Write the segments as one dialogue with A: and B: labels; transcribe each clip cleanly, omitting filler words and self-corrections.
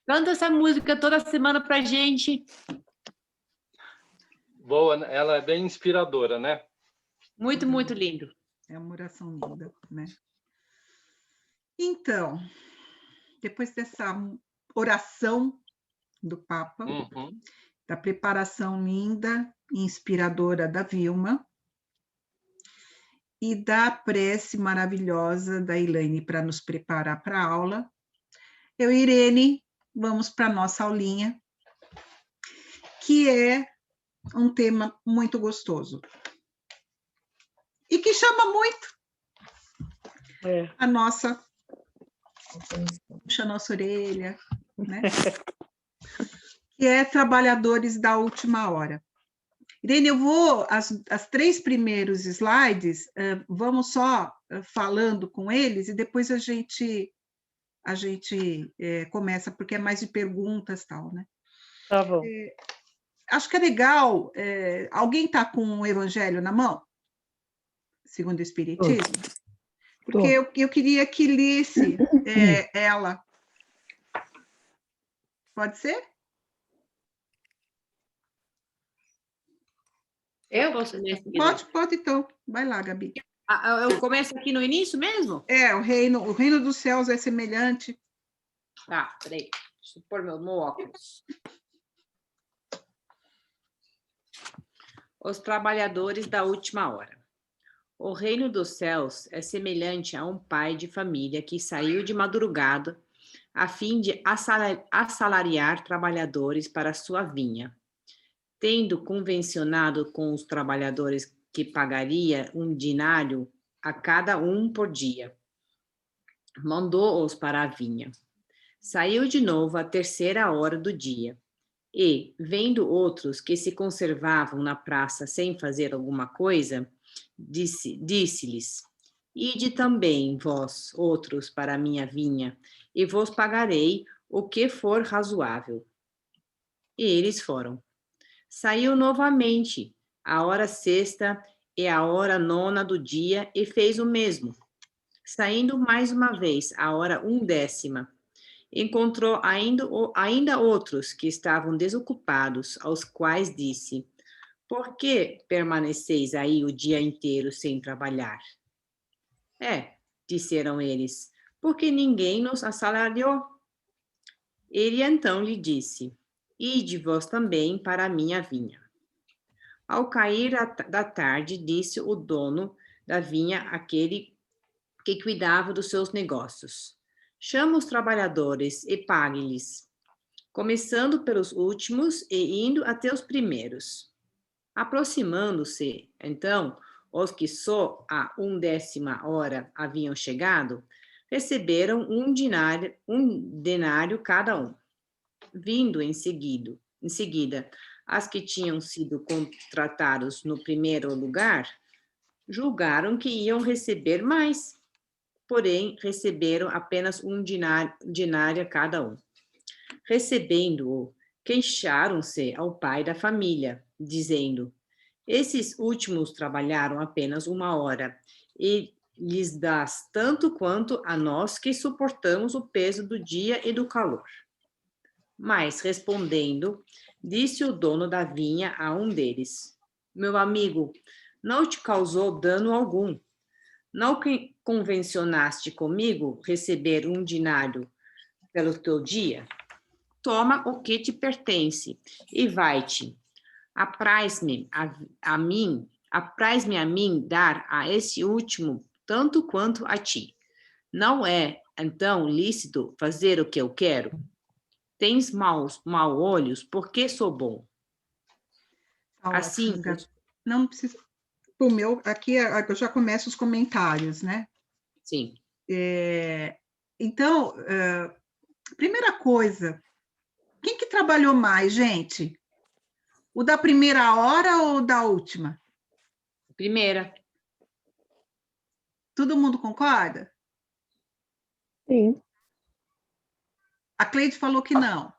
A: Canta essa música toda semana pra gente.
B: Boa, ela é bem inspiradora, né?
A: Muito, muito lindo.
C: É uma oração linda, né? Então, depois dessa oração do Papa, da preparação linda e inspiradora da Vilma e da prece maravilhosa da Elaine para nos preparar para a aula, eu e Irene vamos para a nossa aulinha, que é um tema muito gostoso e que chama muito a nossa, puxa a nossa orelha, né? Que é trabalhadores da última hora. Irene, eu vou, as 3 primeiros slides, vamos só falando com eles e depois a gente começa, porque é mais de perguntas e tal, né?
D: Tá bom.
C: Acho que é legal, alguém está com o Evangelho na mão? Segundo o Espiritismo? Porque eu queria que lesse ela. Pode ser?
A: Eu vou ser
C: Pode então. Vai lá, Gabi.
A: Eu começo aqui no início mesmo?
C: O reino dos céus é semelhante.
A: Tá, peraí. Deixa eu pôr meu óculos. Os trabalhadores da última hora. O reino dos céus é semelhante a um pai de família que saiu de madrugada a fim de assalariar trabalhadores para sua vinha. Tendo convencionado com os trabalhadores que pagaria um dinário a cada um por dia, mandou-os para a vinha. Saiu de novo à 3ª hora do dia, e, vendo outros que se conservavam na praça sem fazer alguma coisa, disse-lhes: Ide também, vós, outros, para a minha vinha, e vos pagarei o que for razoável. E eles foram. Saiu novamente, à hora 6ª e à hora 9ª do dia, e fez o mesmo. Saindo mais uma vez, à hora 1/10, encontrou ainda outros que estavam desocupados, aos quais disse: Por que permaneceis aí o dia inteiro sem trabalhar? Disseram eles, porque ninguém nos assalariou. Ele então lhe disse: Ide vós também para a minha vinha. Ao cair da tarde, disse o dono da vinha àquele que cuidava dos seus negócios: Chama os trabalhadores e pague-lhes, começando pelos últimos e indo até os primeiros. Aproximando-se, então, os que só à 1/10 hora haviam chegado, receberam um denário cada um. Vindo em seguida, as que tinham sido contratados no primeiro lugar, julgaram que iam receber mais, porém receberam apenas um dinário cada um. Recebendo-o, queixaram-se ao pai da família, dizendo: Esses últimos trabalharam apenas 1 hora, e lhes dás tanto quanto a nós que suportamos o peso do dia e do calor. Mas, respondendo, disse o dono da vinha a um deles: Meu amigo, não te causou dano algum. Não convencionaste comigo receber um dinário pelo teu dia? Toma o que te pertence e vai-te. Apraz-me a mim dar a esse último tanto quanto a ti. Não é, então, lícito fazer o que eu quero? Tens maus olhos, porque sou bom. Assim,
C: não precisa. O meu, aqui eu já começo os comentários, né?
A: Sim.
C: Então, primeira coisa, quem que trabalhou mais, gente? O da primeira hora ou da última?
A: Primeira.
C: Todo mundo concorda?
D: Sim.
C: A Cleide falou que não.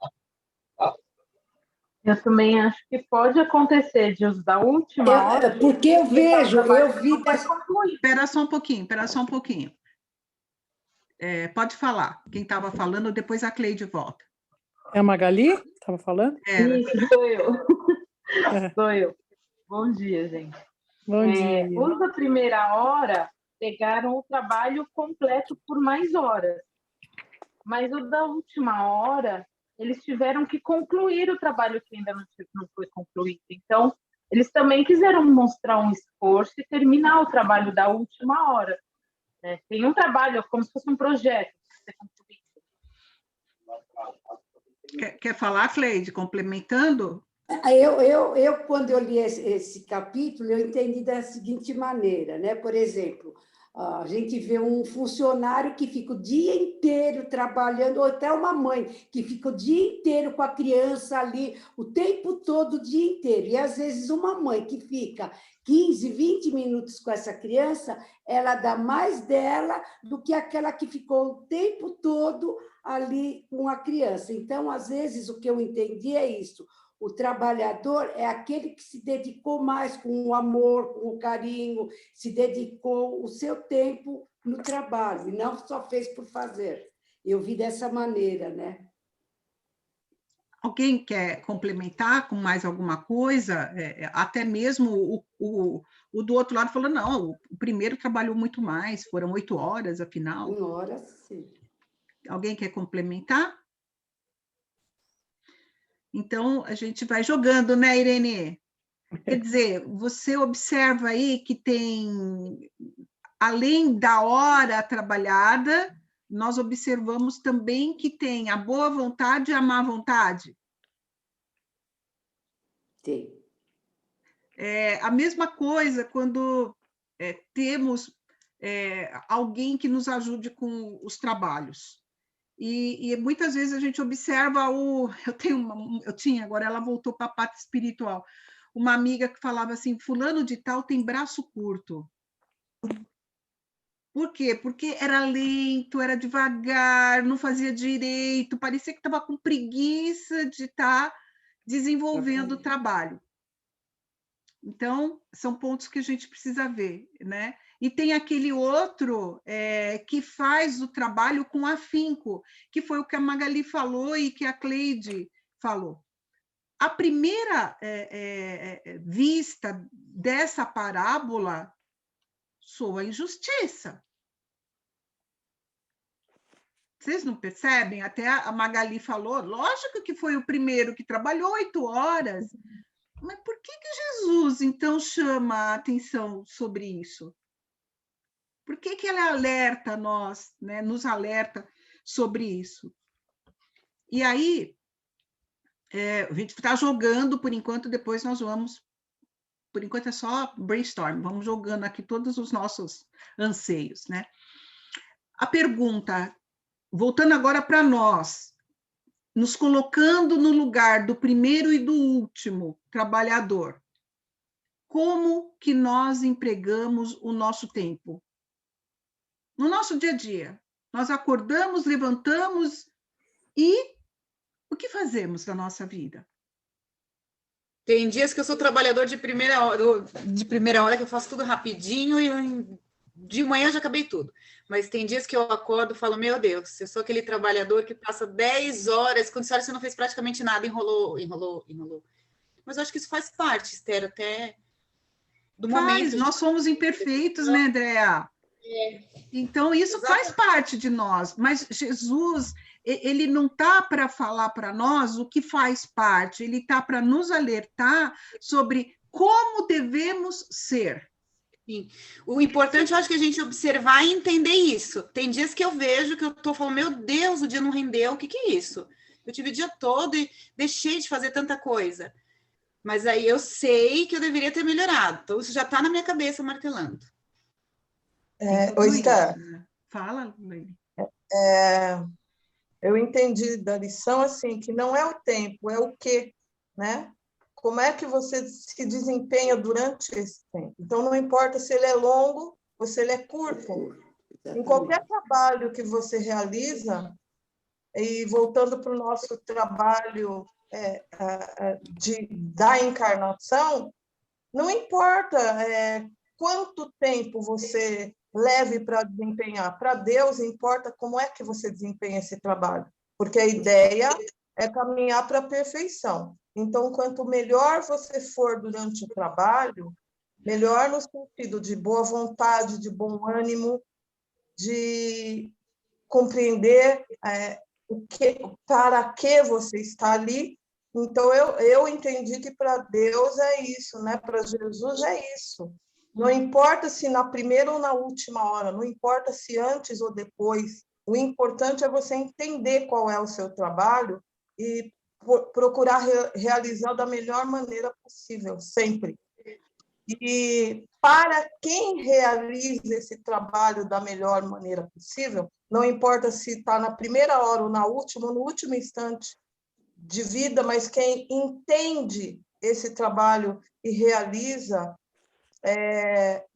D: Eu também acho que pode acontecer de os da última hora.
E: Porque eu vejo, eu vi...
C: Espera só um pouquinho. Pode falar. Quem estava falando, depois a Cleide volta.
E: É a Magali? Estava falando?
D: Isso, sou eu.
E: É.
D: Sou eu. Bom dia, gente.
E: Bom dia.
D: Os da primeira hora pegaram o trabalho completo por mais horas. Mas o da última hora, eles tiveram que concluir o trabalho que ainda não foi concluído. Então, eles também quiseram mostrar um esforço e terminar o trabalho da última hora. Né? Tem um trabalho, como se fosse um projeto que ser concluído.
C: Quer falar, Cleide, complementando?
F: Quando eu li esse capítulo, eu entendi da seguinte maneira, né? Por exemplo, a gente vê um funcionário que fica o dia inteiro trabalhando, ou até uma mãe que fica o dia inteiro com a criança ali, o tempo todo, o dia inteiro. E, às vezes, uma mãe que fica 15, 20 minutos com essa criança, ela dá mais dela do que aquela que ficou o tempo todo ali com a criança. Então, às vezes, o que eu entendi é isso. O trabalhador é aquele que se dedicou mais com o amor, com o carinho, se dedicou o seu tempo no trabalho, e não só fez por fazer. Eu vi dessa maneira, né?
C: Alguém quer complementar com mais alguma coisa? Até mesmo o do outro lado falou, não, o primeiro trabalhou muito mais, foram 8 horas, afinal.
F: 1 hora, sim.
C: Alguém quer complementar? Então, a gente vai jogando, né, Irene? Quer dizer, você observa aí que tem, além da hora trabalhada, nós observamos também que tem a boa vontade e a má vontade.
F: Tem.
C: A mesma coisa quando temos alguém que nos ajude com os trabalhos. E muitas vezes a gente observa eu tinha, agora ela voltou para a parte espiritual, uma amiga que falava assim, fulano de tal tem braço curto. Por quê? Porque era lento, era devagar, não fazia direito, parecia que estava com preguiça de estar desenvolvendo o trabalho. Então, são pontos que a gente precisa ver, né? E tem aquele outro que faz o trabalho com afinco, que foi o que a Magali falou e que a Cleide falou. A primeira vista dessa parábola soa injustiça. Vocês não percebem? Até a Magali falou, lógico que foi o primeiro que trabalhou 8 horas, mas por que Jesus, então, chama a atenção sobre isso? Por que ela alerta nós, né, nos alerta sobre isso? E aí, a gente está jogando, por enquanto, depois nós vamos... Por enquanto é só brainstorm, vamos jogando aqui todos os nossos anseios, né? A pergunta, voltando agora para nós, nos colocando no lugar do primeiro e do último trabalhador, como que nós empregamos o nosso tempo? No nosso dia a dia, nós acordamos, levantamos e o que fazemos da nossa vida?
A: Tem dias que eu sou trabalhador de primeira hora, que eu faço tudo rapidinho e de manhã eu já acabei tudo. Mas tem dias que eu acordo e falo, meu Deus, eu sou aquele trabalhador que passa 10 horas, quando você não fez praticamente nada, enrolou. Mas eu acho que isso faz parte, Esther, até do momento.
C: Nós somos imperfeitos, né, Andréa? Então, isso faz parte de nós, mas Jesus, ele não está para falar para nós o que faz parte, ele está para nos alertar sobre como devemos ser.
A: Sim. O importante, eu acho que a gente observar e entender isso. Tem dias que eu vejo que eu estou falando, meu Deus, o dia não rendeu, o que é isso? Eu tive o dia todo e deixei de fazer tanta coisa. Mas aí eu sei que eu deveria ter melhorado. Então, isso já está na minha cabeça martelando.
G: Esther,
C: fala, Luísa.
G: Eu entendi da lição assim, que não é o tempo, é o quê, né? Como é que você se desempenha durante esse tempo? Então, não importa se ele é longo ou se ele é curto. Em qualquer trabalho que você realiza, e voltando para o nosso trabalho da encarnação, não importa quanto tempo você leve para desempenhar. Para Deus, importa como é que você desempenha esse trabalho, porque a ideia é caminhar para a perfeição. Então, quanto melhor você for durante o trabalho, melhor no sentido de boa vontade, de bom ânimo, de compreender para que você está ali. Então, eu entendi que para Deus é isso, né? Para Jesus é isso. Não importa se na primeira ou na última hora, não importa se antes ou depois, o importante é você entender qual é o seu trabalho e procurar realizar da melhor maneira possível, sempre. E para quem realiza esse trabalho da melhor maneira possível, não importa se está na primeira hora ou na última, ou no último instante de vida, mas quem entende esse trabalho e realiza,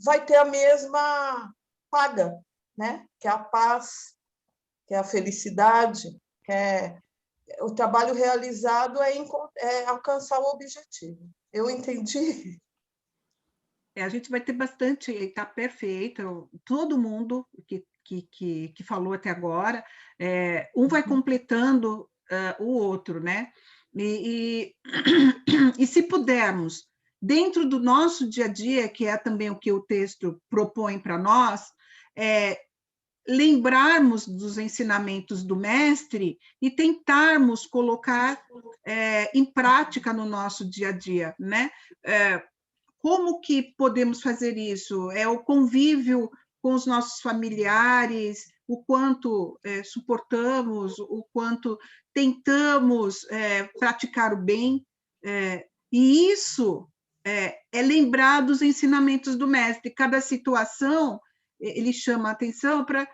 G: vai ter a mesma paga, né? Que é a paz, que é a felicidade, que é o trabalho realizado é alcançar o objetivo. Eu entendi.
C: A gente vai ter bastante, está perfeito, todo mundo que falou até agora, um vai completando o outro, né? E se pudermos, dentro do nosso dia a dia, que é também o que o texto propõe para nós, lembrarmos dos ensinamentos do mestre e tentarmos colocar em prática no nosso dia a dia, né? Como que podemos fazer isso? É o convívio com os nossos familiares, o quanto suportamos, o quanto tentamos praticar o bem, e isso é lembrar dos ensinamentos do mestre. Cada situação, ele chama a atenção para...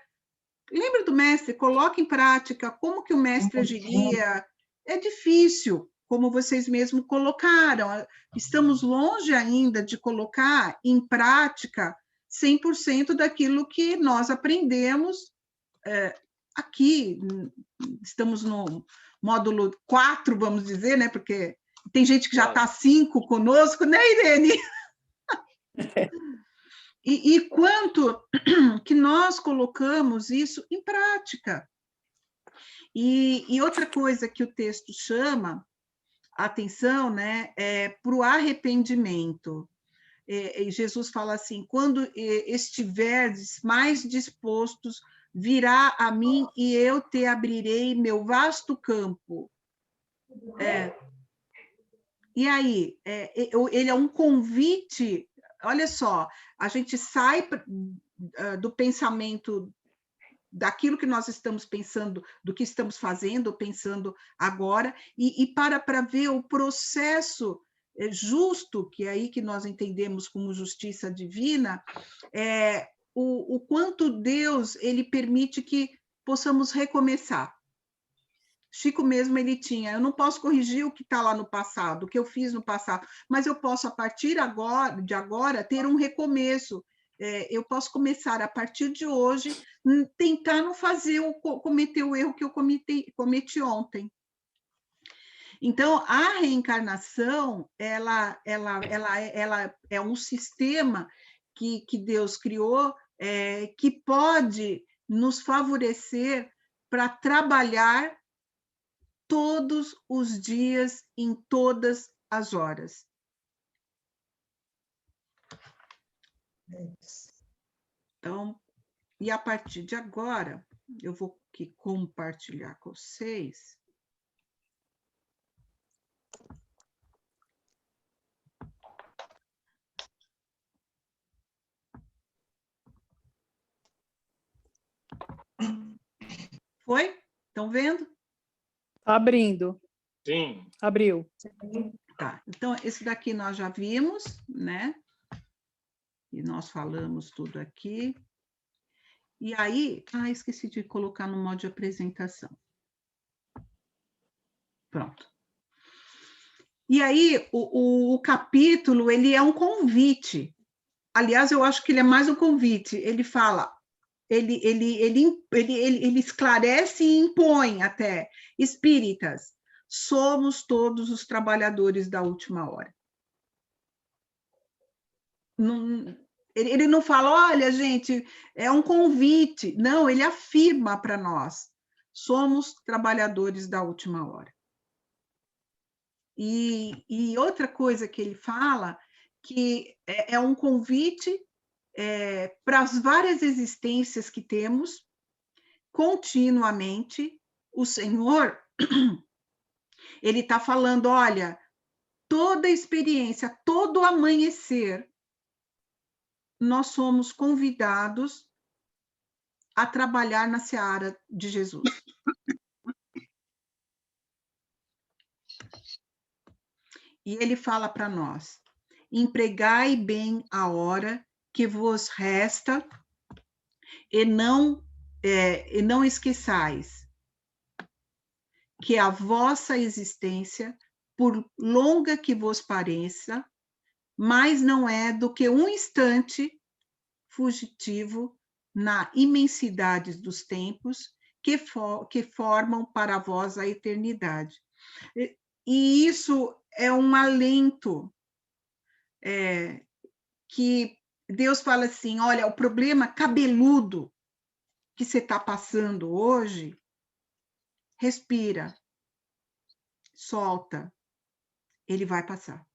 C: Lembra do mestre, coloca em prática como que o mestre agiria. É difícil, como vocês mesmos colocaram, estamos longe ainda de colocar em prática 100% daquilo que nós aprendemos aqui. Estamos no módulo 4, vamos dizer, né? Porque tem gente que já está 5 conosco, né, Irene? E quanto que nós colocamos isso em prática. E outra coisa que o texto chama a atenção, né, é para o arrependimento. Jesus fala assim, quando estiverdes mais dispostos, virá a mim e eu te abrirei meu vasto campo. E aí, ele é um convite. Olha só, a gente sai do pensamento daquilo que nós estamos pensando, do que estamos fazendo, pensando agora, e para ver o processo justo, que é aí que nós entendemos como justiça divina, o quanto Deus ele permite que possamos recomeçar. Chico mesmo, ele tinha, eu não posso corrigir o que está lá no passado, o que eu fiz no passado, mas eu posso, a partir de agora, ter um recomeço. Eu posso começar, a partir de hoje, tentar não cometer o erro que eu cometi ontem. Então, a reencarnação, ela é um sistema que Deus criou, que pode nos favorecer para trabalhar todos os dias, em todas as horas. Então, e a partir de agora, eu vou aqui compartilhar com vocês. Foi? Estão vendo?
E: Abrindo.
B: Sim.
E: Abriu.
C: Tá, então esse daqui nós já vimos, né? E nós falamos tudo aqui. E aí, esqueci de colocar no modo de apresentação. Pronto. E aí, o capítulo, ele é um convite. Aliás, eu acho que ele é mais um convite. Ele fala, ele esclarece e impõe até, espíritas, somos todos os trabalhadores da última hora. Não, Ele não fala, olha, gente, é um convite. Não, ele afirma para nós, somos trabalhadores da última hora. E outra coisa que ele fala, que é um convite para as várias existências que temos, continuamente, o Senhor, ele está falando, olha, toda experiência, todo amanhecer, nós somos convidados a trabalhar na seara de Jesus. E ele fala para nós, empregai bem a hora que vos resta e não esqueçais que a vossa existência, por longa que vos pareça, mais não é do que um instante fugitivo na imensidade dos tempos que formam para vós a eternidade. E isso é um alento que Deus fala assim, olha, o problema cabeludo que você está passando hoje, respira, solta, ele vai passar.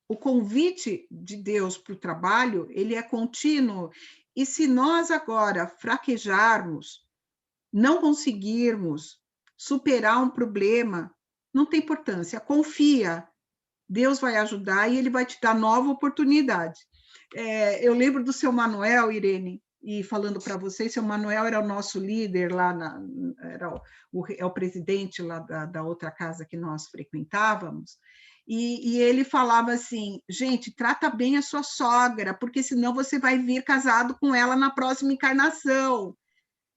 C: O convite de Deus para o trabalho, ele é contínuo, e se nós agora fraquejarmos, não conseguirmos superar um problema, não tem importância, confia, Deus vai ajudar e ele vai te dar nova oportunidade. Eu lembro do seu Manuel, Irene, e falando para vocês, seu Manuel era o nosso líder lá, é o presidente lá da outra casa que nós frequentávamos, e ele falava assim, gente, trata bem a sua sogra, porque senão você vai vir casado com ela na próxima encarnação.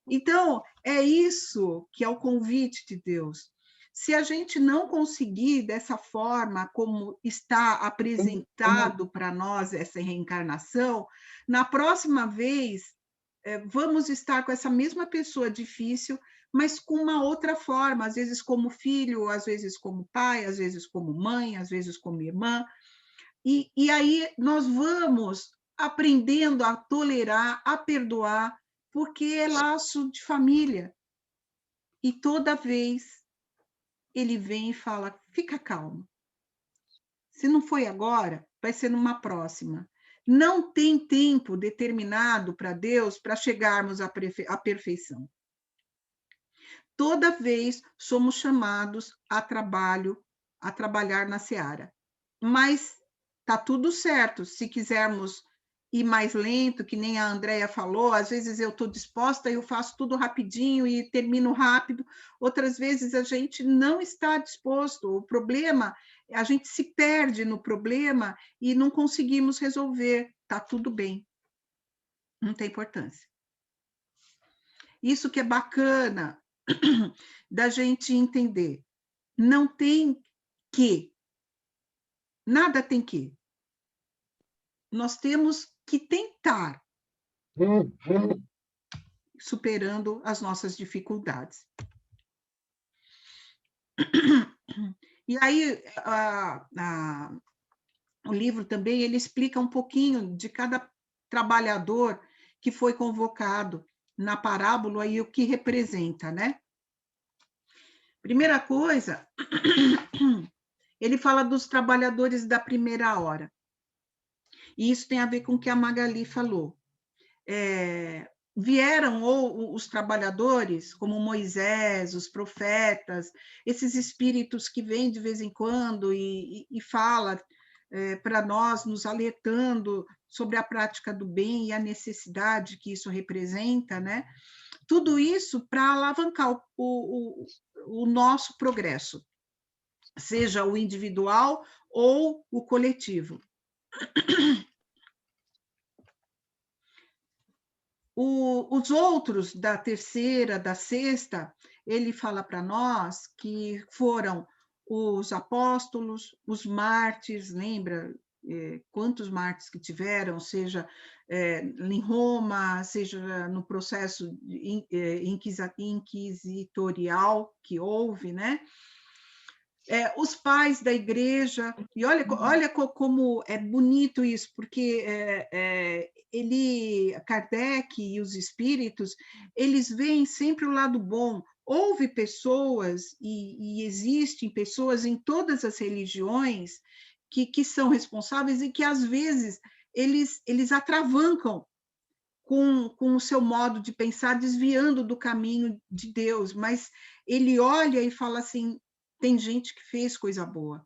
C: Então, é isso que é o convite de Deus. Se a gente não conseguir dessa forma como está apresentado para nós essa reencarnação, na próxima vez vamos estar com essa mesma pessoa difícil, mas com uma outra forma, às vezes como filho, às vezes como pai, às vezes como mãe, às vezes como irmã. E aí nós vamos aprendendo a tolerar, a perdoar, porque é laço de família. E toda vez ele vem e fala, fica calmo. Se não foi agora, vai ser numa próxima. Não tem tempo determinado para Deus para chegarmos à perfeição. Toda vez somos chamados a trabalhar na seara. Mas está tudo certo, se quisermos ir mais lento, que nem a Andréia falou, às vezes eu estou disposta, eu faço tudo rapidinho e termino rápido, outras vezes a gente não está disposto, o problema, a gente se perde no problema e não conseguimos resolver, está tudo bem, não tem importância. Isso que é bacana da gente entender, não tem que, nada tem que, nós temos que tentar, superando as nossas dificuldades. E aí, o livro também, ele explica um pouquinho de cada trabalhador que foi convocado na parábola e o que representa, né? Primeira coisa, ele fala dos trabalhadores da primeira hora. E isso tem a ver com o que a Magali falou. Vieram os trabalhadores, como Moisés, os profetas, esses espíritos que vêm de vez em quando e fala para nós, nos alertando sobre a prática do bem e a necessidade que isso representa, né? Tudo isso para alavancar o nosso progresso, seja o individual ou o coletivo. Os outros da terceira, da sexta, ele fala para nós que foram os apóstolos, os mártires, lembra quantos mártires que tiveram, seja em Roma, seja no processo inquisitorial que houve, né? Os pais da igreja, e olha como é bonito isso, porque Kardec e os espíritos, eles veem sempre o lado bom. Houve pessoas, e existem pessoas em todas as religiões que são responsáveis e que, às vezes, eles atravancam com o seu modo de pensar, desviando do caminho de Deus, mas ele olha e fala assim, tem gente que fez coisa boa,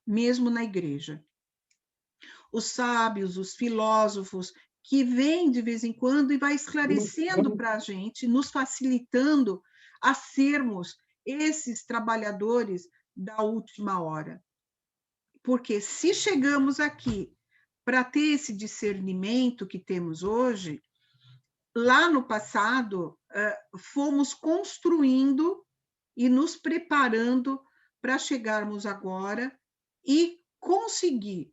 C: mesmo na igreja. Os sábios, os filósofos, que vêm de vez em quando e vai esclarecendo para a gente, nos facilitando a sermos esses trabalhadores da última hora. Porque se chegamos aqui para ter esse discernimento que temos hoje, lá no passado, fomos construindo e nos preparando para chegarmos agora e conseguir,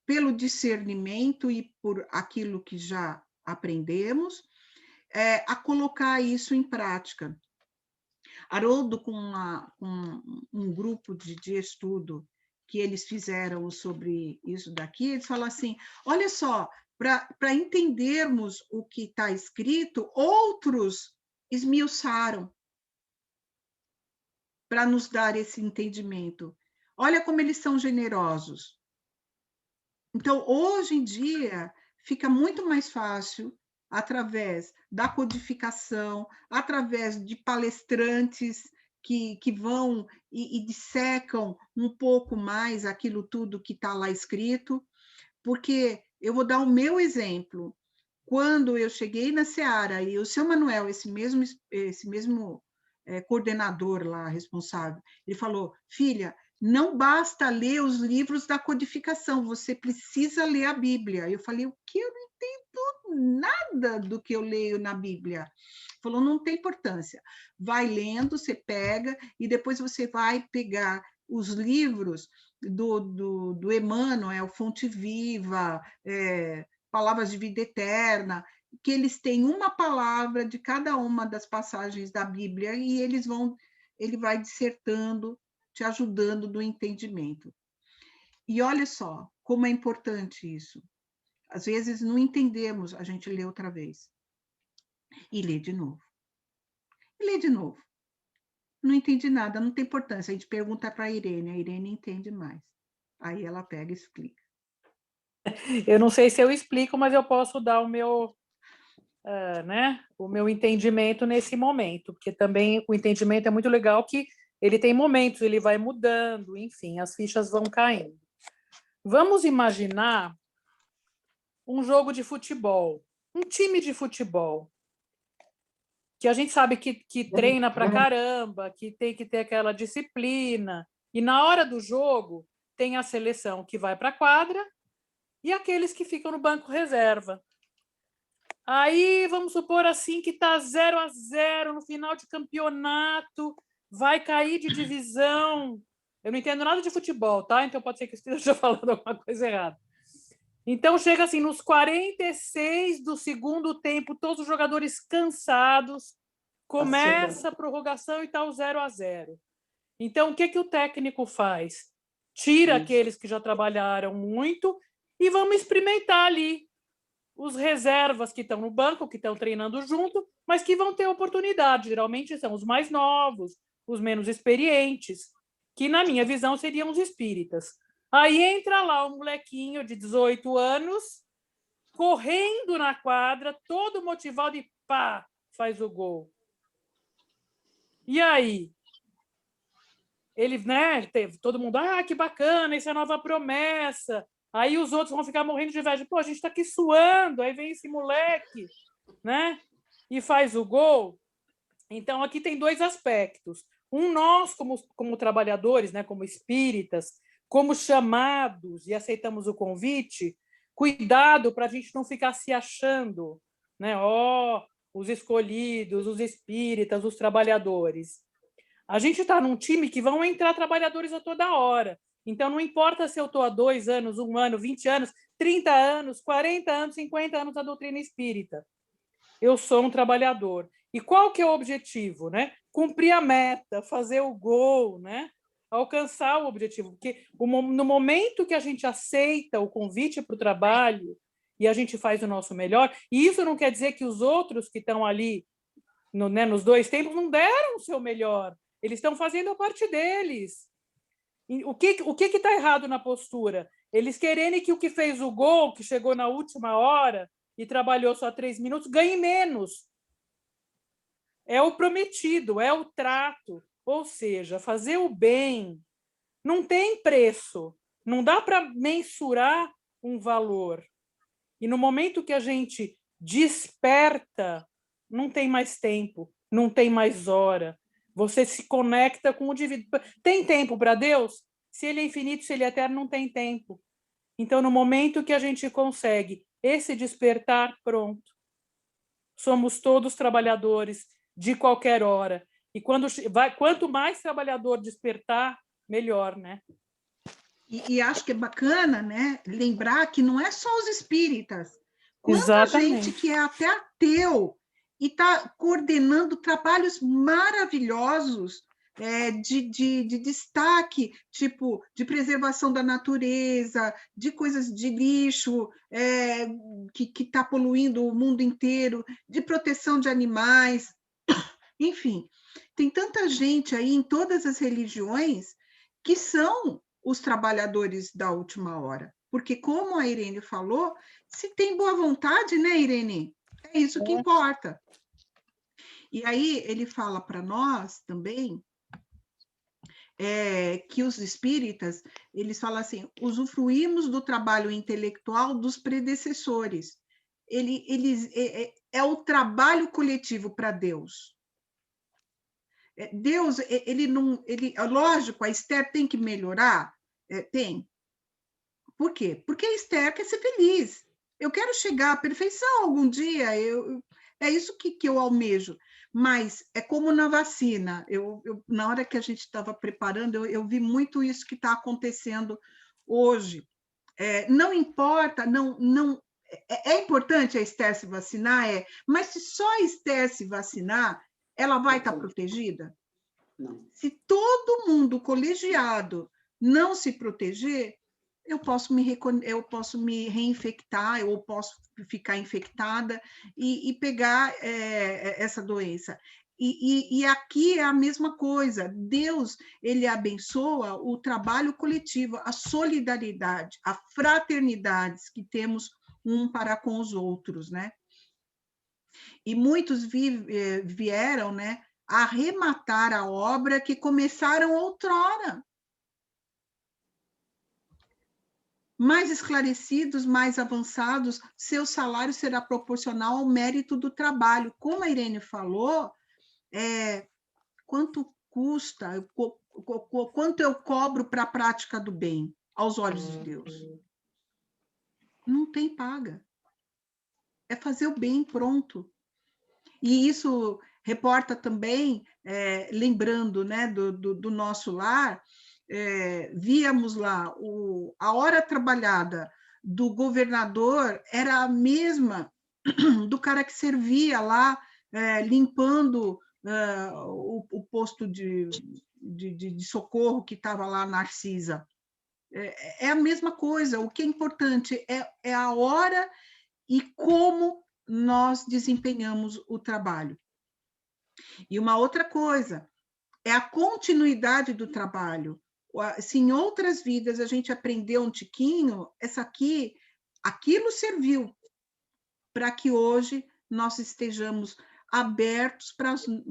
C: pelo discernimento e por aquilo que já aprendemos, a colocar isso em prática. Haroldo, com um grupo de estudo que eles fizeram sobre isso daqui, eles falam assim, olha só, para entendermos o que está escrito, outros esmiuçaram para nos dar esse entendimento. Olha como eles são generosos. Então, hoje em dia, fica muito mais fácil, através da codificação, através de palestrantes que vão e dissecam um pouco mais aquilo tudo que está lá escrito, porque eu vou dar o meu exemplo. Quando eu cheguei na Seara, e o seu Manuel, esse mesmo coordenador lá, responsável, ele falou, filha, não basta ler os livros da codificação, você precisa ler a Bíblia. Eu falei, o que? Eu não entendo nada do que eu leio na Bíblia. Ele falou, não tem importância. Vai lendo, você pega, e depois você vai pegar os livros do Emmanuel, Fonte Viva, Palavras de Vida Eterna, que eles têm uma palavra de cada uma das passagens da Bíblia e ele vai dissertando, te ajudando no entendimento. E olha só como é importante isso. Às vezes não entendemos, a gente lê outra vez. E lê de novo. E lê de novo. Não entendi nada, não tem importância. A gente pergunta para a Irene entende mais. Aí ela pega e explica.
E: Eu não sei se eu explico, mas eu posso dar o meu, o meu entendimento nesse momento, porque também o entendimento é muito legal, que ele tem momentos, ele vai mudando, enfim, as fichas vão caindo. Vamos imaginar um jogo de futebol, um time de futebol, que a gente sabe que treina pra caramba, que tem que ter aquela disciplina, e na hora do jogo tem a seleção que vai para a quadra e aqueles que ficam no banco reserva. Aí, vamos supor assim que está 0-0 no final de campeonato, vai cair de divisão. Eu não entendo nada de futebol, tá? Então pode ser que eu esteja falando alguma coisa errada. Então chega assim, nos 46 do segundo tempo, todos os jogadores cansados, começa a prorrogação e está o 0-0. Então, o que o técnico faz? Tira aqueles que já trabalharam muito e vamos experimentar ali os reservas que estão no banco, que estão treinando junto, mas que vão ter oportunidade. Geralmente são os mais novos, os menos experientes, que, na minha visão, seriam os espíritas. Aí entra lá um molequinho de 18 anos, correndo na quadra, todo motivado e pá, faz o gol. E aí? Ele, teve todo mundo, que bacana, essa é a nova promessa. Aí os outros vão ficar morrendo de inveja. Pô, a gente está aqui suando, aí vem esse moleque, né? E faz o gol. Então, aqui tem dois aspectos. Nós, como trabalhadores, né, como espíritas, como chamados e aceitamos o convite, cuidado para a gente não ficar se achando, né? Os escolhidos, os espíritas, os trabalhadores. A gente está num time que vão entrar trabalhadores a toda hora. Então, não importa se eu estou há 2 anos, 1 ano, 20 anos, 30 anos, 40 anos, 50 anos da doutrina espírita. Eu sou um trabalhador. E qual que é o objetivo? Né? Cumprir a meta, fazer o gol, né? alcançar o objetivo. Porque no momento que a gente aceita o convite para o trabalho e a gente faz o nosso melhor, e isso não quer dizer que os outros que estão ali nos 2 tempos não deram o seu melhor. Eles estão fazendo a parte deles. E o que está errado na postura? Eles querem que o que fez o gol, que chegou na última hora e trabalhou só 3 minutos, ganhe menos. É o prometido, é o trato. Ou seja, fazer o bem não tem preço. Não dá para mensurar um valor. E no momento que a gente desperta, não tem mais tempo, não tem mais hora. Você se conecta com o divino. Tem tempo para Deus? Se ele é infinito, se ele é eterno, não tem tempo. Então, no momento que a gente consegue esse despertar, pronto. Somos todos trabalhadores de qualquer hora. E quanto mais trabalhador despertar, melhor, né?
C: E acho que é bacana, né, lembrar que não é só os espíritas. Quanta
E: Exatamente.
C: gente que é até ateu e está coordenando trabalhos maravilhosos de destaque, tipo, de preservação da natureza, de coisas de lixo que está poluindo o mundo inteiro, de proteção de animais, enfim, tem tanta gente aí em todas as religiões que são os trabalhadores da última hora. Porque, como a Irene falou, se tem boa vontade, né, Irene? É isso que importa. E aí ele fala para nós também que os espíritas, eles falam assim, usufruímos do trabalho intelectual dos predecessores. É o trabalho coletivo para Deus. Deus, lógico, a Esther tem que melhorar? Tem. Por quê? Porque a Esther quer ser feliz. Eu quero chegar à perfeição algum dia, é isso que eu almejo. Mas é como na vacina. Na hora que a gente estava preparando, eu vi muito isso que está acontecendo hoje. Não importa, é importante a Esther se vacinar, mas se só a Esther se vacinar, ela vai estar protegida? Não. Se todo mundo colegiado não se proteger, eu posso me reinfectar, eu posso ficar infectada e pegar essa doença. E aqui é a mesma coisa. Deus, ele abençoa o trabalho coletivo, a solidariedade, a fraternidade que temos um para com os outros, né? E muitos vieram, né, arrematar a obra que começaram outrora. Mais esclarecidos, mais avançados, seu salário será proporcional ao mérito do trabalho. Como a Irene falou, quanto custa, quanto eu cobro para a prática do bem aos olhos de Deus? Não tem paga. É fazer o bem, pronto. E isso reporta também, lembrando, né, do nosso lar, víamos lá, a hora trabalhada do governador era a mesma do cara que servia lá, limpando o posto de socorro que estava lá na Narcisa. É a mesma coisa, o que é importante é a hora e como nós desempenhamos o trabalho. E uma outra coisa, é a continuidade do trabalho. Se em outras vidas a gente aprendeu um tiquinho, aquilo serviu para que hoje nós estejamos abertos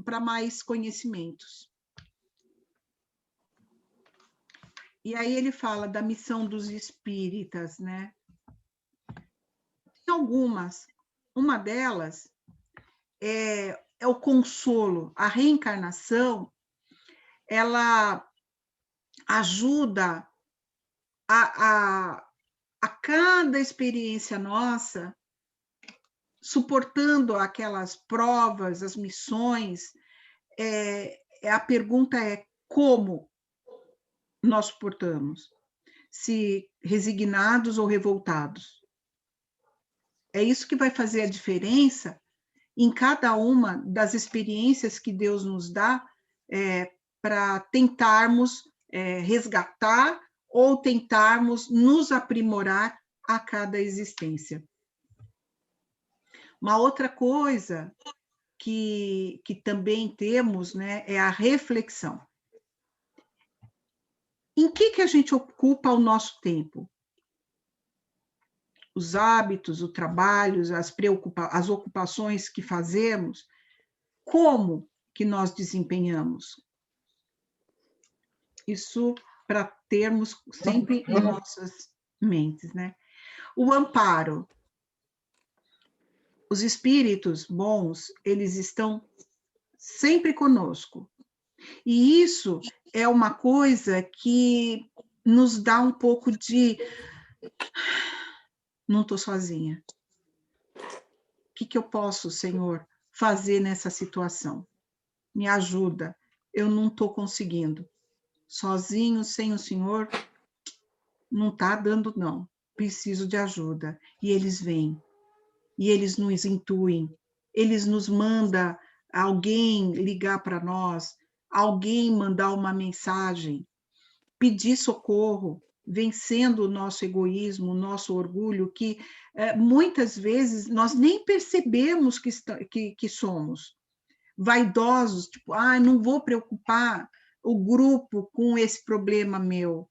C: para mais conhecimentos. E aí ele fala da missão dos espíritas, né? Tem algumas. Uma delas é o consolo. A reencarnação, ela ajuda a cada experiência nossa, suportando aquelas provas, as missões. A pergunta é como nós suportamos? Se resignados ou revoltados? É isso que vai fazer a diferença em cada uma das experiências que Deus nos dá para tentarmos resgatar ou tentarmos nos aprimorar a cada existência. Uma outra coisa que também temos, né, é a reflexão. Em que a gente ocupa o nosso tempo? Os hábitos, o trabalho, as ocupações que fazemos, como que nós desempenhamos? Isso para termos sempre em nossas mentes, né? O amparo. Os espíritos bons, eles estão sempre conosco. E isso é uma coisa que nos dá um pouco de... Não estou sozinha. O que eu posso, Senhor, fazer nessa situação? Me ajuda. Eu não estou conseguindo. Sozinho, sem o Senhor, não está dando, não. Preciso de ajuda. E eles vêm. E eles nos intuem. Eles nos mandam alguém ligar para nós, alguém mandar uma mensagem, pedir socorro, vencendo o nosso egoísmo, o nosso orgulho, que muitas vezes nós nem percebemos que somos vaidosos, tipo, não vou preocupar o grupo com esse problema meu,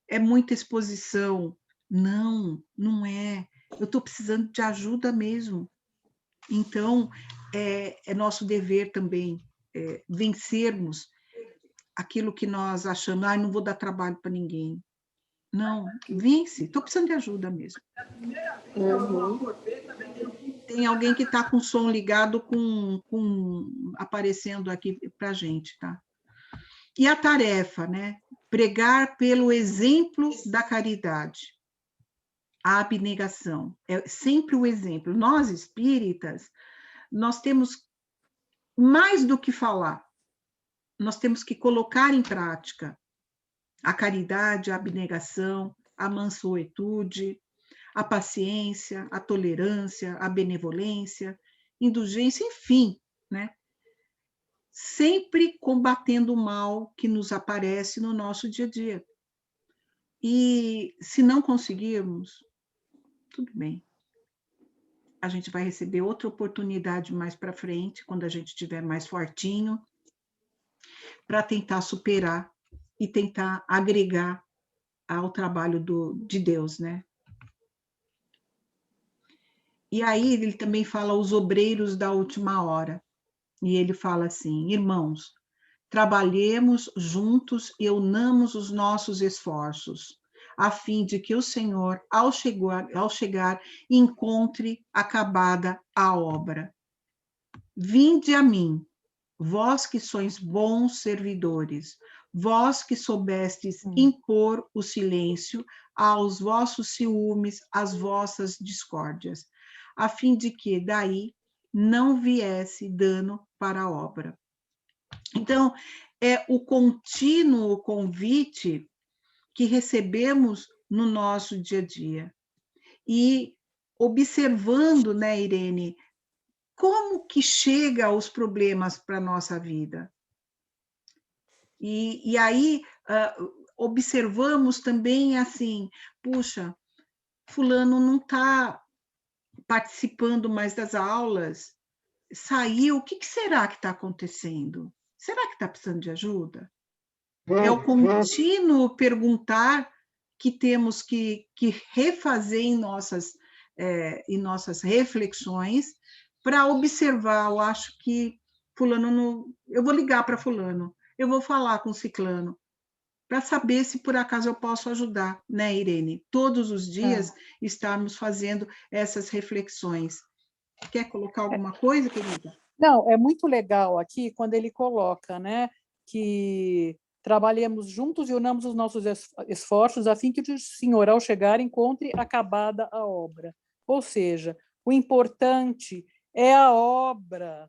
C: é muita exposição. Não, não é. Eu estou precisando de ajuda mesmo. Então, é nosso dever também vencermos aquilo que nós achamos, não vou dar trabalho para ninguém. Não, vence, estou precisando de ajuda mesmo. Tem alguém que está com o som ligado, aparecendo aqui para a gente, tá? E a tarefa, né? Pregar pelo exemplo da caridade. A abnegação, é sempre o exemplo. Nós, espíritas, nós temos mais do que falar. Nós temos que colocar em prática a caridade, a abnegação, a mansuetude, a paciência, a tolerância, a benevolência, indulgência, enfim, né? Sempre combatendo o mal que nos aparece no nosso dia a dia. E se não conseguirmos, tudo bem. A gente vai receber outra oportunidade mais para frente, quando a gente estiver mais fortinho, para tentar superar e tentar agregar ao trabalho de Deus, né? E aí ele também fala os obreiros da última hora. E ele fala assim: irmãos, trabalhemos juntos e unamos os nossos esforços, a fim de que o Senhor, ao chegar, encontre acabada a obra. Vinde a mim, vós que sois bons servidores, vós que soubestes impor o silêncio aos vossos ciúmes, às vossas discórdias, a fim de que daí não viesse dano para a obra. Então, é o contínuo convite que recebemos no nosso dia a dia. E observando, né, Irene, como que chega os problemas para a nossa vida. E aí observamos também assim, puxa, fulano não está participando mais das aulas, saiu, o que será que está acontecendo? Será que está precisando de ajuda? É o contínuo perguntar que temos que refazer em nossas reflexões para observar. Eu acho que fulano não... Eu vou ligar para fulano, eu vou falar com ciclano, para saber se por acaso eu posso ajudar, né, Irene? Todos os dias estarmos fazendo essas reflexões. Quer colocar alguma coisa, querida?
E: Não, é muito legal aqui quando ele coloca, né, que trabalhemos juntos e unamos os nossos esforços a fim que o Senhor, ao chegar, encontre acabada a obra. Ou seja, o importante é a obra,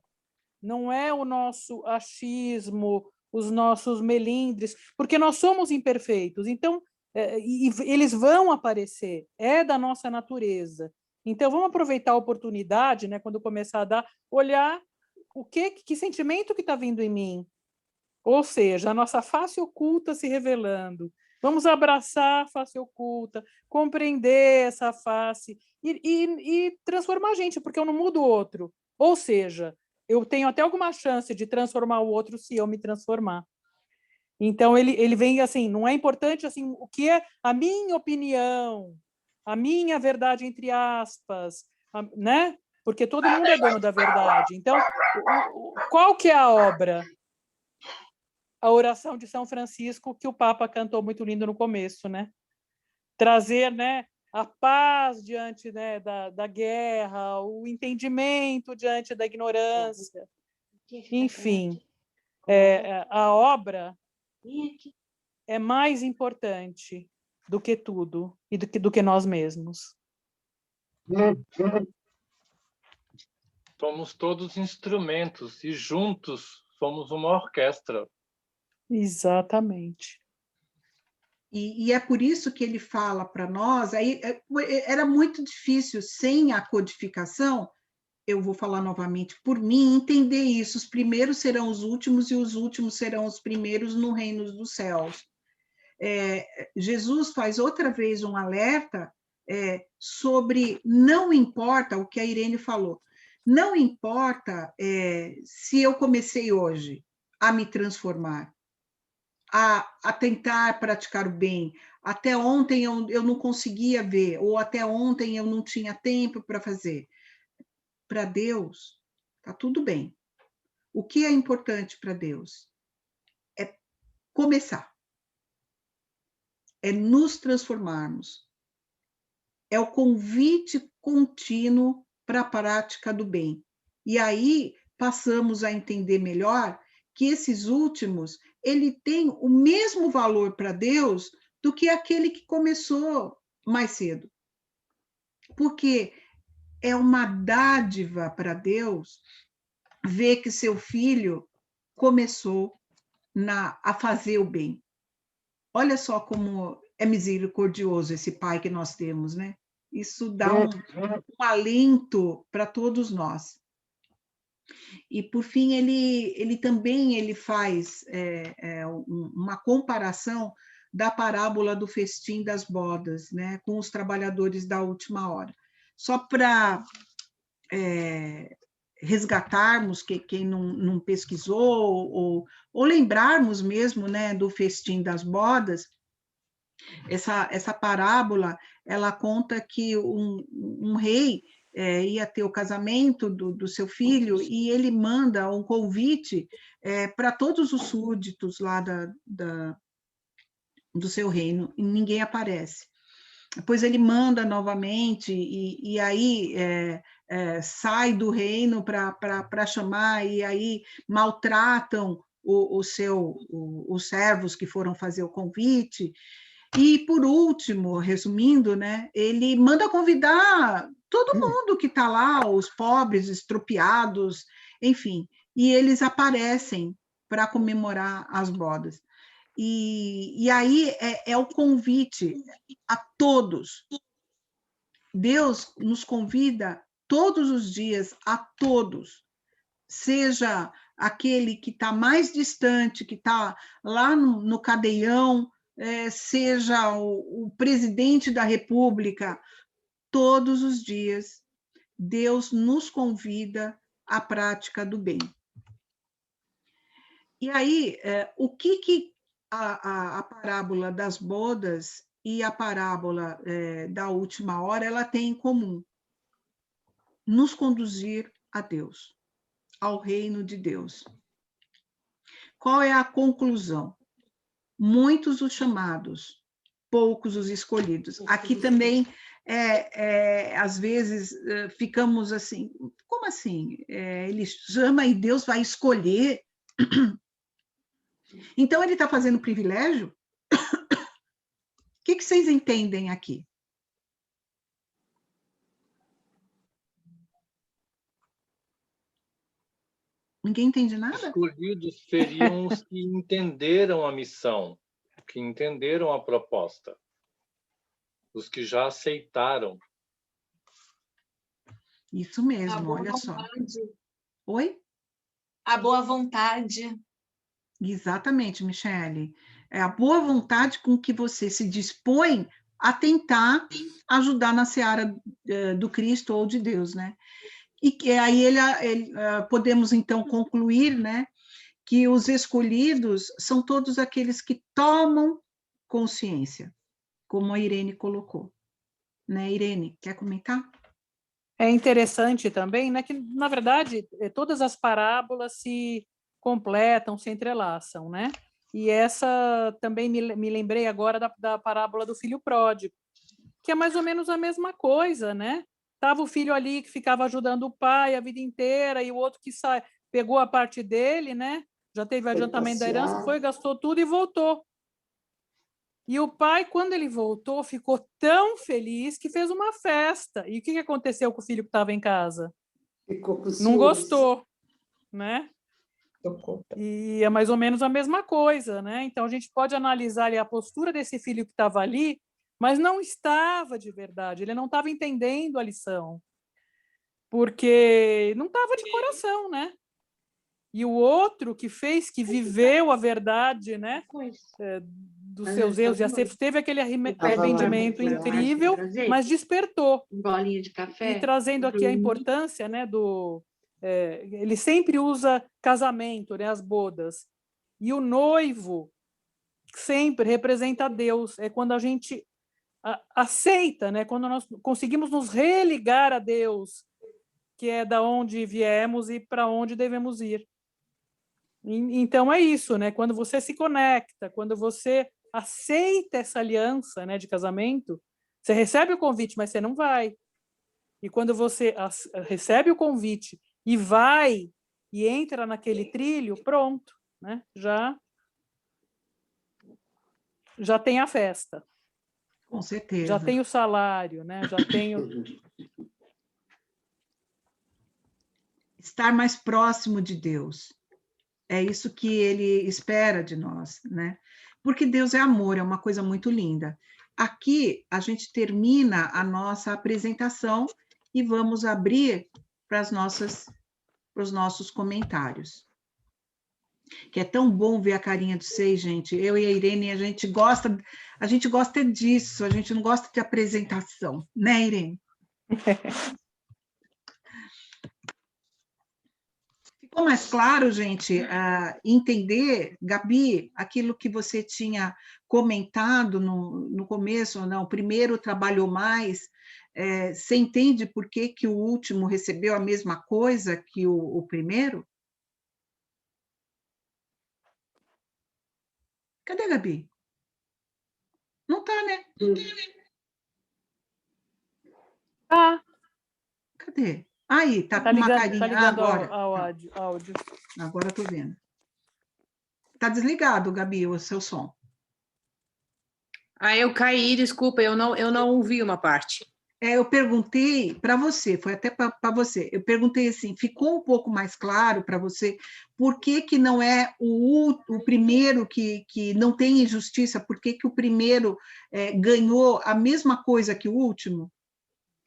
E: não é o nosso achismo, os nossos melindres, porque nós somos imperfeitos, então eles vão aparecer, é da nossa natureza. Então, vamos aproveitar a oportunidade, né, quando começar a dar, olhar que sentimento que está vindo em mim, Ou seja, a nossa face oculta se revelando. Vamos abraçar a face oculta, compreender essa face e transformar a gente, porque eu não mudo o outro. Ou seja, eu tenho até alguma chance de transformar o outro se eu me transformar. Então, ele vem assim, não é importante assim, o que é a minha opinião, a minha verdade, entre aspas, né? Porque todo mundo é dono da verdade. Então, qual que é a obra? A oração de São Francisco, que o Papa cantou muito lindo no começo, né? Trazer, né, a paz diante, né, da guerra, o entendimento diante da ignorância. Enfim, a obra é mais importante do que tudo e do que nós mesmos.
B: Somos todos instrumentos e juntos somos uma orquestra.
E: Exatamente.
C: E é por isso que ele fala para nós, aí era muito difícil, sem a codificação, eu vou falar novamente por mim, entender isso, os primeiros serão os últimos e os últimos serão os primeiros no reino dos céus. Jesus faz outra vez um alerta sobre não importa o que a Irene falou, não importa se eu comecei hoje a me transformar, a tentar praticar o bem, até ontem eu não conseguia ver, ou até ontem eu não tinha tempo para fazer. Para Deus, está tudo bem. O que é importante para Deus? É começar. É nos transformarmos. É o convite contínuo para a prática do bem. E aí passamos a entender melhor que esses últimos, ele tem o mesmo valor para Deus do que aquele que começou mais cedo. Porque é uma dádiva para Deus ver que seu filho começou a fazer o bem. Olha só como é misericordioso esse pai que nós temos, né? Isso dá um alento para todos nós. E, por fim, ele também faz uma comparação da parábola do festim das bodas, né, com os trabalhadores da última hora. Só para resgatarmos quem não pesquisou, ou lembrarmos mesmo, né, do festim das bodas, essa parábola, ela conta que um rei ia ter o casamento do seu filho e ele manda um convite para todos os súditos lá do seu reino, e ninguém aparece. Depois ele manda novamente, e aí sai do reino para chamar, e aí maltratam os servos que foram fazer o convite. E, por último, resumindo, né, ele manda convidar todo mundo que está lá, os pobres, estropiados, enfim, e eles aparecem para comemorar as bodas. E aí é o convite a todos. Deus nos convida todos os dias, a todos, seja aquele que está mais distante, que está lá no cadeião, seja o presidente da República, todos os dias, Deus nos convida à prática do bem. E aí, o que a parábola das bodas e a parábola da última hora ela tem em comum? Nos conduzir a Deus, ao reino de Deus. Qual é a conclusão? Muitos os chamados, poucos os escolhidos. Aqui também, às vezes, ficamos assim, como assim? Ele chama e Deus vai escolher? Então, ele está fazendo privilégio? O que vocês entendem aqui? Ninguém entende nada?
B: Escolhidos seriam os que entenderam a missão, que entenderam a proposta, os que já aceitaram.
C: Isso mesmo, olha só. Oi?
H: A boa vontade.
C: Exatamente, Michele. É a boa vontade com que você se dispõe a tentar ajudar na seara do Cristo ou de Deus, né? E que aí podemos então concluir, né, que os escolhidos são todos aqueles que tomam consciência, como a Irene colocou. Né, Irene, quer comentar?
E: É interessante também, né, que, na verdade, todas as parábolas se completam, se entrelaçam, né? E essa também me lembrei agora da parábola do filho pródigo, que é mais ou menos a mesma coisa, né? Tava o filho ali que ficava ajudando o pai a vida inteira, e o outro que pegou a parte dele, né? Já teve adiantamento da herança, foi, gastou tudo e voltou. E o pai, quando ele voltou, ficou tão feliz que fez uma festa. E o que aconteceu com o filho que estava em casa?
F: Ficou com ciúmes.
E: Não gostou, né? E é mais ou menos a mesma coisa, né? Então a gente pode analisar ali a postura desse filho que estava ali, mas não estava de verdade, ele não estava entendendo a lição, porque não estava de coração, né? E o outro que fez, que viveu a verdade, né? Dos seus erros, teve aquele arrependimento incrível, mas despertou.
H: Bolinha de café.
E: E trazendo aqui a importância, né, ele sempre usa casamento, né, as bodas. E o noivo sempre representa Deus. É quando a gente aceita, né, quando nós conseguimos nos religar a Deus, que é da onde viemos e para onde devemos ir. Então é isso, né? Quando você se conecta, quando você aceita essa aliança, né, de casamento, você recebe o convite, mas você não vai. E quando você recebe o convite e vai e entra naquele trilho, pronto, né? Já tem a festa.
C: Com certeza.
E: Já tem o salário, né? Já tem
C: estar mais próximo de Deus. É isso que ele espera de nós, né? Porque Deus é amor, é uma coisa muito linda. Aqui a gente termina a nossa apresentação e vamos abrir para os nossos comentários. Que é tão bom ver a carinha de vocês, gente. Eu e a Irene, a gente gosta disso, a gente não gosta de apresentação, né, Irene? Ficou mais claro, gente, entender, Gabi, aquilo que você tinha comentado no começo, não, o primeiro trabalhou mais, você entende por que o último recebeu a mesma coisa que o primeiro? Cadê a Gabi? Não está, né? Cadê? Aí, tá com uma carinha.
E: Tá ligado
C: agora.
E: ao áudio.
C: Agora eu tô vendo. Tá desligado, Gabi, o seu som.
A: Eu caí, desculpa, eu não ouvi uma parte.
C: Eu perguntei para você, foi até para você, eu perguntei assim, ficou um pouco mais claro para você por que não é o primeiro que não tem injustiça, por que o primeiro ganhou a mesma coisa que o último?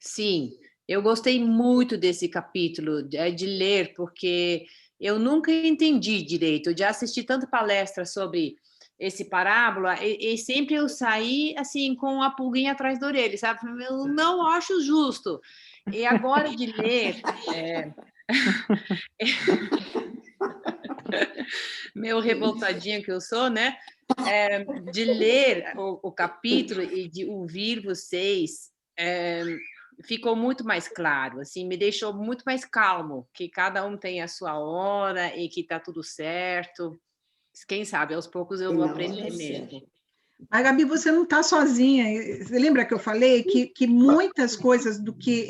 A: Sim, eu gostei muito desse capítulo, de ler, porque eu nunca entendi direito, eu já assisti tanta palestra sobre esse parábola, e sempre eu saí assim com a pulguinha atrás da orelha, sabe? Eu não acho justo. E agora de ler... meu revoltadinho que eu sou, né? De ler o capítulo e de ouvir vocês, ficou muito mais claro, assim, me deixou muito mais calmo, que cada um tem a sua hora e que está tudo certo. Quem sabe, aos poucos eu vou aprender mesmo.
C: Mas, Gabi, você não está sozinha. Você lembra que eu falei que muitas coisas do que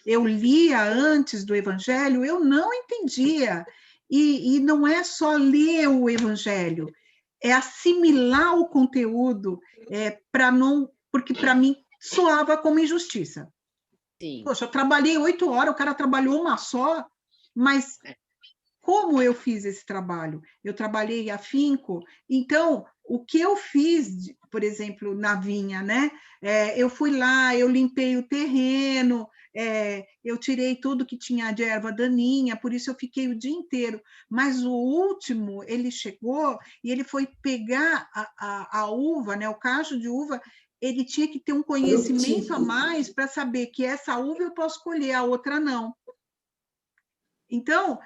C: eu lia antes do Evangelho, eu não entendia. E não é só ler o Evangelho, é assimilar o conteúdo, porque para mim soava como injustiça.
A: Sim.
C: Poxa, eu trabalhei 8 horas, o cara trabalhou uma só, mas como eu fiz esse trabalho? Eu trabalhei afinco, então, o que eu fiz, por exemplo, na vinha, né? Eu fui lá, eu limpei o terreno, eu tirei tudo que tinha de erva daninha, por isso eu fiquei o dia inteiro. Mas o último, ele chegou e ele foi pegar a uva, né? O cacho de uva, ele tinha que ter um conhecimento a mais para saber que essa uva eu posso colher, a outra não. Então,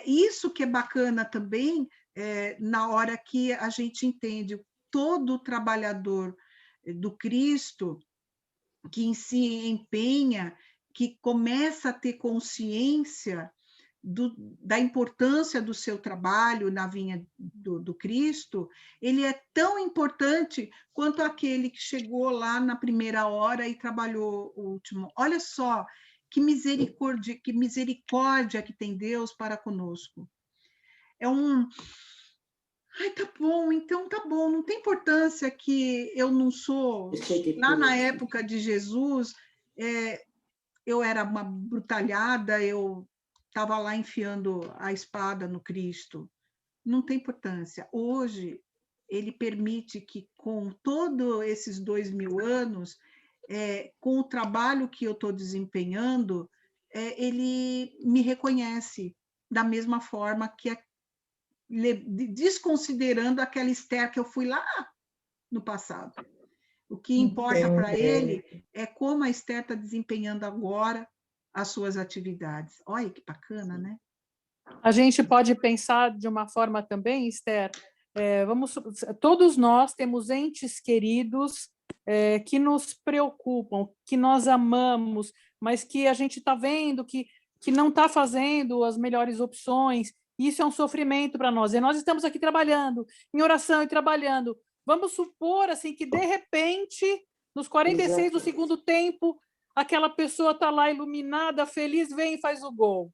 C: isso que é bacana também, na hora que a gente entende todo trabalhador do Cristo que se empenha, que começa a ter consciência da importância do seu trabalho na vinha do Cristo, ele é tão importante quanto aquele que chegou lá na primeira hora e trabalhou o último. Olha só, que misericórdia que tem Deus para conosco. Ai, tá bom, então tá bom, não tem importância que eu não sou... Lá na época de Jesus, eu era uma brutalhada, eu estava lá enfiando a espada no Cristo. Não tem importância. Hoje, ele permite que, com todos esses 2000 anos, com o trabalho que eu estou desempenhando, ele me reconhece da mesma forma que, desconsiderando aquela Esther que eu fui lá no passado. O que importa para ele é como a Esther está desempenhando agora as suas atividades. Olha que bacana, né?
E: A gente pode pensar de uma forma também, Esther, todos nós temos entes queridos que nos preocupam, que nós amamos, mas que a gente está vendo que não está fazendo as melhores opções. Isso é um sofrimento para nós. E nós estamos aqui trabalhando, em oração e trabalhando. Vamos supor assim que, de repente, nos 46 do segundo tempo, aquela pessoa está lá iluminada, feliz, vem e faz o gol.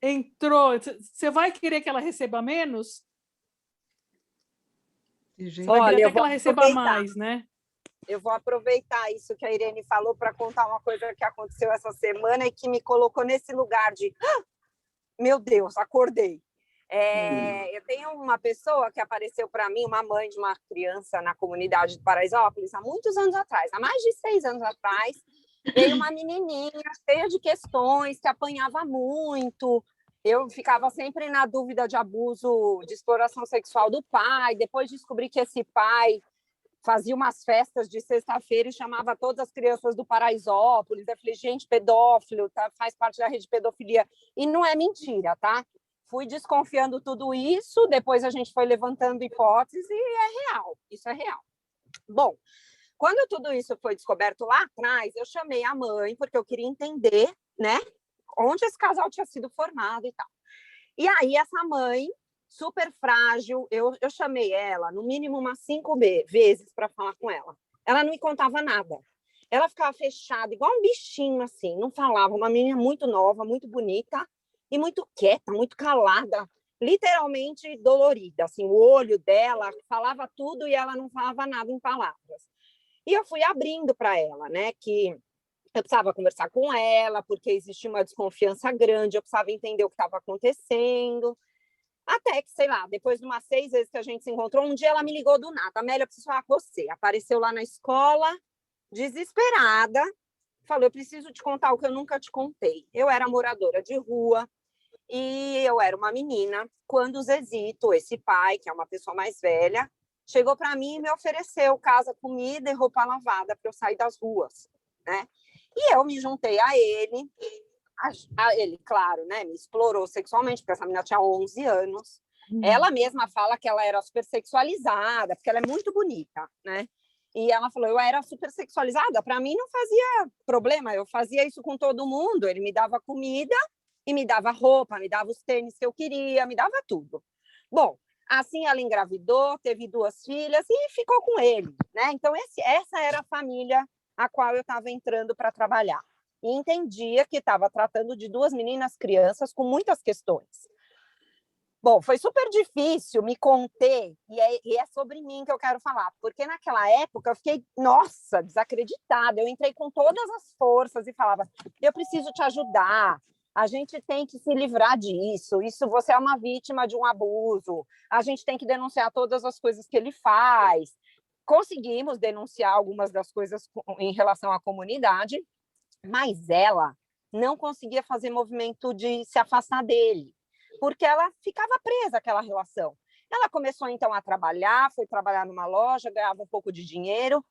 E: Entrou. Você vai querer que ela receba menos? Você vai querer até que ela receba mais, né?
H: Eu vou aproveitar isso que a Irene falou para contar uma coisa que aconteceu essa semana e que me colocou nesse lugar de meu Deus, acordei. Eu tenho uma pessoa que apareceu para mim, uma mãe de uma criança na comunidade de Paraisópolis, há muitos anos atrás, há mais de 6 anos atrás, veio uma menininha cheia de questões, que apanhava muito. Eu ficava sempre na dúvida de abuso, de exploração sexual do pai. Depois descobri que esse pai fazia umas festas de sexta-feira e chamava todas as crianças do Paraisópolis. Eu falei, gente, pedófilo, tá? Faz parte da rede de pedofilia. E não é mentira, tá? Fui desconfiando tudo isso, depois a gente foi levantando hipóteses e é real, isso é real. Bom, quando tudo isso foi descoberto lá atrás, eu chamei a mãe, porque eu queria entender, né, onde esse casal tinha sido formado e tal. E aí essa mãe, super frágil, eu chamei ela, no mínimo umas 5 vezes para falar com ela. Ela não me contava nada. Ela ficava fechada, igual um bichinho, assim, não falava. Uma menina muito nova, muito bonita, e muito quieta, muito calada, literalmente dolorida, assim, o olho dela falava tudo e ela não falava nada em palavras. E eu fui abrindo para ela, né, que eu precisava conversar com ela, porque existia uma desconfiança grande, eu precisava entender o que estava acontecendo, até que, sei lá, depois de umas 6 vezes que a gente se encontrou, um dia ela me ligou do nada, Amélia, eu preciso falar com você, apareceu lá na escola, desesperada, falou, eu preciso te contar o que eu nunca te contei. Eu era moradora de rua, e eu era uma menina, quando o Zezito, esse pai, que é uma pessoa mais velha, chegou para mim e me ofereceu casa, comida e roupa lavada para eu sair das ruas, né? E eu me juntei a ele, claro, né? Me explorou sexualmente, porque essa menina tinha 11 anos. Ela mesma fala que ela era super sexualizada, porque ela é muito bonita, né? E ela falou, eu era super sexualizada, para mim não fazia problema, eu fazia isso com todo mundo, ele me dava comida, e me dava roupa, me dava os tênis que eu queria, me dava tudo. Bom, assim ela engravidou, teve 2 filhas e ficou com ele, né? Então, essa era a família a qual eu estava entrando para trabalhar. E entendia que estava tratando de 2 meninas crianças com muitas questões. Bom, foi super difícil me conter, e é sobre mim que eu quero falar, porque naquela época eu fiquei, nossa, desacreditada. Eu entrei com todas as forças e falava, eu preciso te ajudar, A gente tem que se livrar disso. Isso, você é uma vítima de um abuso. A gente tem que denunciar todas as coisas que ele faz. Conseguimos denunciar algumas das coisas em relação à comunidade, mas ela não conseguia fazer movimento de se afastar dele, porque ela ficava presa àquela relação. Ela começou, então, a trabalhar, foi trabalhar numa loja, ganhava um pouco de dinheiro,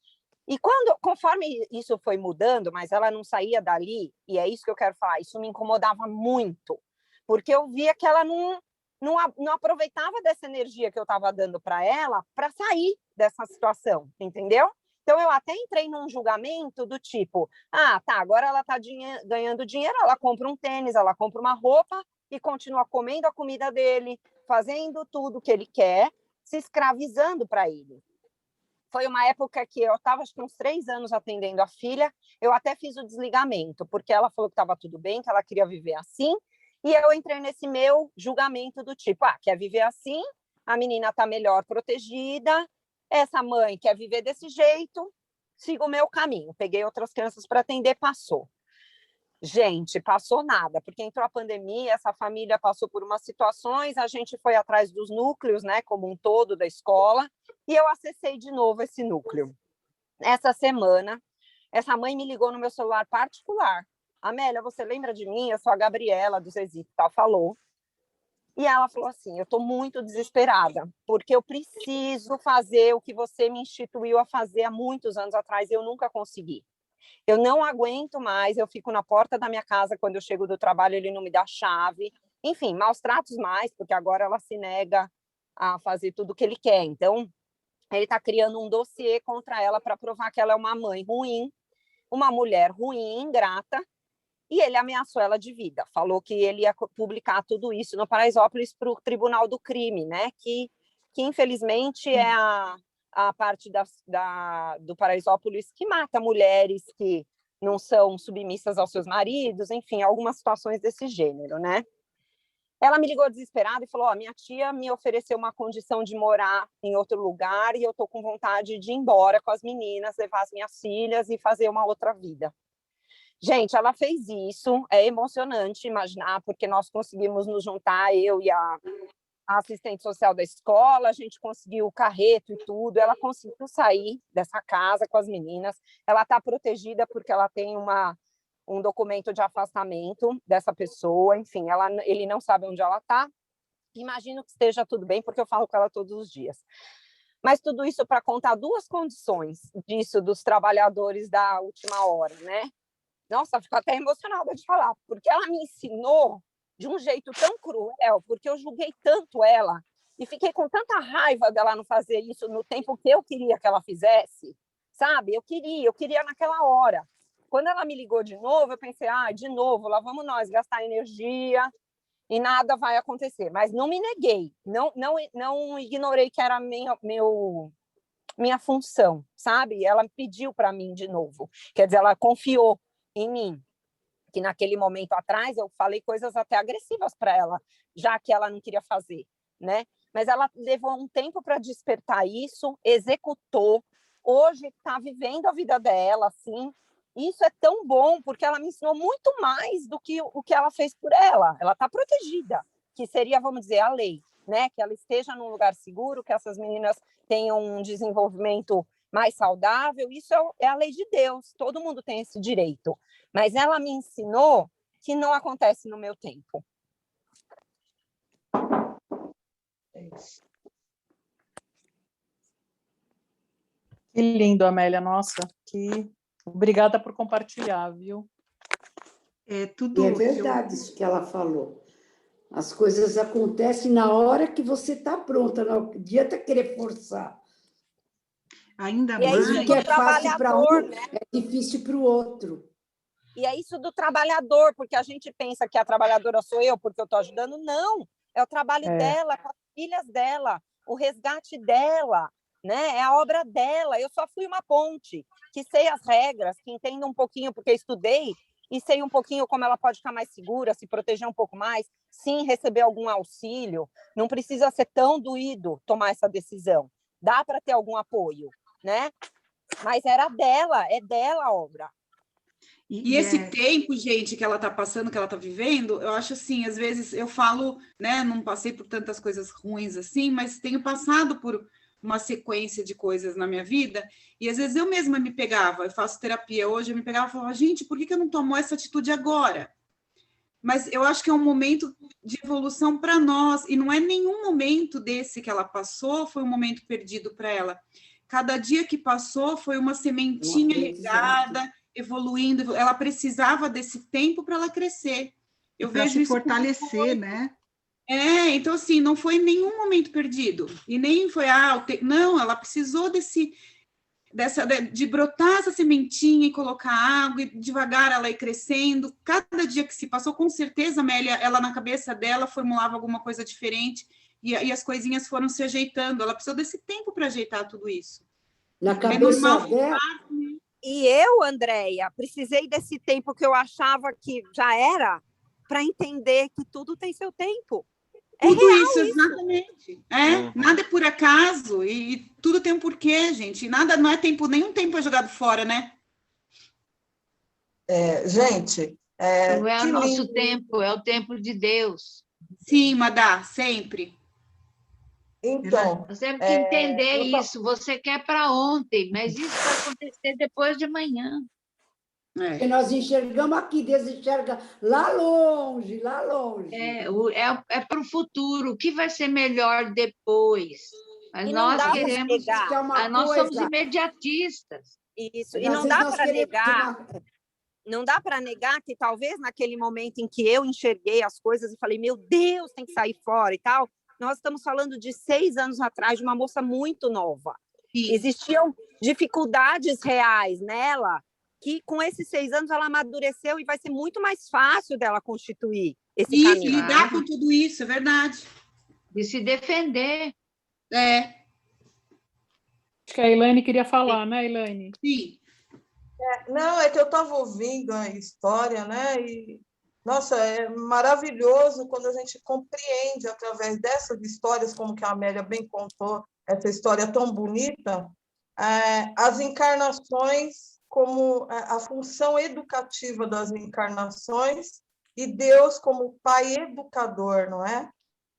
H: e conforme isso foi mudando, mas ela não saía dali, e é isso que eu quero falar, isso me incomodava muito, porque eu via que ela não aproveitava dessa energia que eu estava dando para ela para sair dessa situação, entendeu? Então, eu até entrei num julgamento do tipo, tá, agora ela está ganhando dinheiro, ela compra um tênis, ela compra uma roupa e continua comendo a comida dele, fazendo tudo que ele quer, se escravizando para ele. Foi uma época que eu estava, acho que uns 3 anos atendendo a filha, eu até fiz o desligamento, porque ela falou que estava tudo bem, que ela queria viver assim, e eu entrei nesse meu julgamento do tipo, quer viver assim, a menina está melhor protegida, essa mãe quer viver desse jeito, siga o meu caminho. Peguei outras crianças para atender, passou. Gente, passou nada, porque entrou a pandemia, essa família passou por umas situações, a gente foi atrás dos núcleos, né, como um todo da escola, e eu acessei de novo esse núcleo. Essa semana, essa mãe me ligou no meu celular particular. Amélia, você lembra de mim? Eu sou a Gabriela, do Zezito, tal, falou. E ela falou assim, eu estou muito desesperada, porque eu preciso fazer o que você me instituiu a fazer há muitos anos atrás e eu nunca consegui. Eu não aguento mais, eu fico na porta da minha casa, quando eu chego do trabalho, ele não me dá chave. Enfim, maus tratos mais, porque agora ela se nega a fazer tudo o que ele quer. Então, ele está criando um dossiê contra ela para provar que ela é uma mãe ruim, uma mulher ruim, ingrata, e ele ameaçou ela de vida. Falou que ele ia publicar tudo isso no Paraisópolis para o Tribunal do Crime, né? Que infelizmente é a parte do Paraisópolis que mata mulheres que não são submissas aos seus maridos, enfim, algumas situações desse gênero, né? Ela me ligou desesperada e falou, minha tia me ofereceu uma condição de morar em outro lugar e eu estou com vontade de ir embora com as meninas, levar as minhas filhas e fazer uma outra vida. Gente, ela fez isso, é emocionante imaginar, porque nós conseguimos nos juntar, eu e a assistente social da escola, a gente conseguiu o carreto e tudo, ela conseguiu sair dessa casa com as meninas, ela está protegida porque ela tem um documento de afastamento dessa pessoa, enfim, ele não sabe onde ela está, imagino que esteja tudo bem, porque eu falo com ela todos os dias. Mas tudo isso para contar 2 condições disso dos trabalhadores da última hora, né? Nossa, fico até emocionada de falar, porque ela me ensinou de um jeito tão cruel, porque eu julguei tanto ela e fiquei com tanta raiva dela não fazer isso no tempo que eu queria que ela fizesse, sabe? Eu queria naquela hora. Quando ela me ligou de novo, eu pensei, de novo, lá vamos nós gastar energia e nada vai acontecer. Mas não me neguei, não ignorei que era minha função, sabe? Ela pediu para mim de novo, quer dizer, ela confiou em mim, que naquele momento atrás eu falei coisas até agressivas para ela, já que ela não queria fazer, né? Mas ela levou um tempo para despertar isso, executou, hoje está vivendo a vida dela, assim, isso é tão bom, porque ela me ensinou muito mais do que o que ela fez por ela está protegida, que seria, vamos dizer, a lei, né? Que ela esteja num lugar seguro, que essas meninas tenham um desenvolvimento mais saudável, isso é a lei de Deus, todo mundo tem esse direito. Mas ela me ensinou que não acontece no meu tempo.
E: Que lindo, Amélia, nossa, obrigada por compartilhar, viu?
F: E é verdade isso que ela falou. As coisas acontecem na hora que você está pronta, não adianta querer forçar.
C: Ainda
F: mais.
H: Isso
F: O que é fácil para um,
H: né?
F: é difícil para o outro.
H: E é isso do trabalhador, porque a gente pensa que a trabalhadora sou eu, porque eu estou ajudando. Não, é o trabalho dela, com as filhas dela, o resgate dela, né? É a obra dela. Eu só fui uma ponte, que sei as regras, que entendo um pouquinho, porque estudei, e sei um pouquinho como ela pode ficar mais segura, se proteger um pouco mais, sim, receber algum auxílio. Não precisa ser tão doído tomar essa decisão. Dá para ter algum apoio, né? Mas era dela, é dela a obra.
I: E esse tempo, gente, que ela está passando, que ela está vivendo, eu acho assim, às vezes eu falo, né, não passei por tantas coisas ruins assim, mas tenho passado por uma sequência de coisas na minha vida, e às vezes eu mesma me pegava, eu faço terapia hoje, eu me pegava e falava, gente, por que eu não tomo essa atitude agora? Mas eu acho que é um momento de evolução para nós, e não é nenhum momento desse que ela passou, foi um momento perdido para ela. Cada dia que passou foi uma sementinha regada, evoluindo, ela precisava desse tempo para ela crescer. Eu vejo
C: se
I: isso
C: fortalecer, né?
I: Então assim, não foi nenhum momento perdido. E nem foi, não, ela precisou de brotar essa sementinha e colocar água, e devagar ela ir crescendo. Cada dia que se passou, com certeza, Amélia, ela na cabeça dela formulava alguma coisa diferente, e as coisinhas foram se ajeitando. Ela precisou desse tempo para ajeitar tudo isso.
F: Na cabeça dela.
H: E eu, Andréia, precisei desse tempo que eu achava que já era para entender que tudo tem seu tempo.
I: Tudo isso, exatamente. Nada é por acaso, e tudo tem um porquê, gente. Nada, não é tempo, nenhum tempo é jogado fora, né?
G: Gente...
J: não é o nosso tempo, é o tempo de Deus.
I: Sim, Madá, sempre.
G: Então...
J: Nós temos que entender isso. Você quer para ontem, mas isso vai acontecer depois de amanhã.
F: Porque nós enxergamos aqui, Deus enxerga lá longe, lá longe.
J: É para o futuro, o que vai ser melhor depois. Mas nós queremos... Nós somos imediatistas.
H: Isso, e não dá para negar... Não dá para negar que talvez naquele momento em que eu enxerguei as coisas e falei, meu Deus, tem que sair fora e tal, nós estamos falando de 6 anos atrás, de uma moça muito nova. Sim. Existiam dificuldades reais nela, que com esses 6 anos ela amadureceu e vai ser muito mais fácil dela constituir esse caminho.
I: Lidar com tudo isso, é verdade.
J: De se defender.
E: Acho que a Elaine queria falar, né, Elaine?
I: Sim.
G: Não, é que eu estava ouvindo a história, né? E, nossa, é maravilhoso quando a gente compreende, através dessas histórias, como que a Amélia bem contou, essa história tão bonita, as encarnações, como a função educativa das encarnações, e Deus como Pai educador, não é?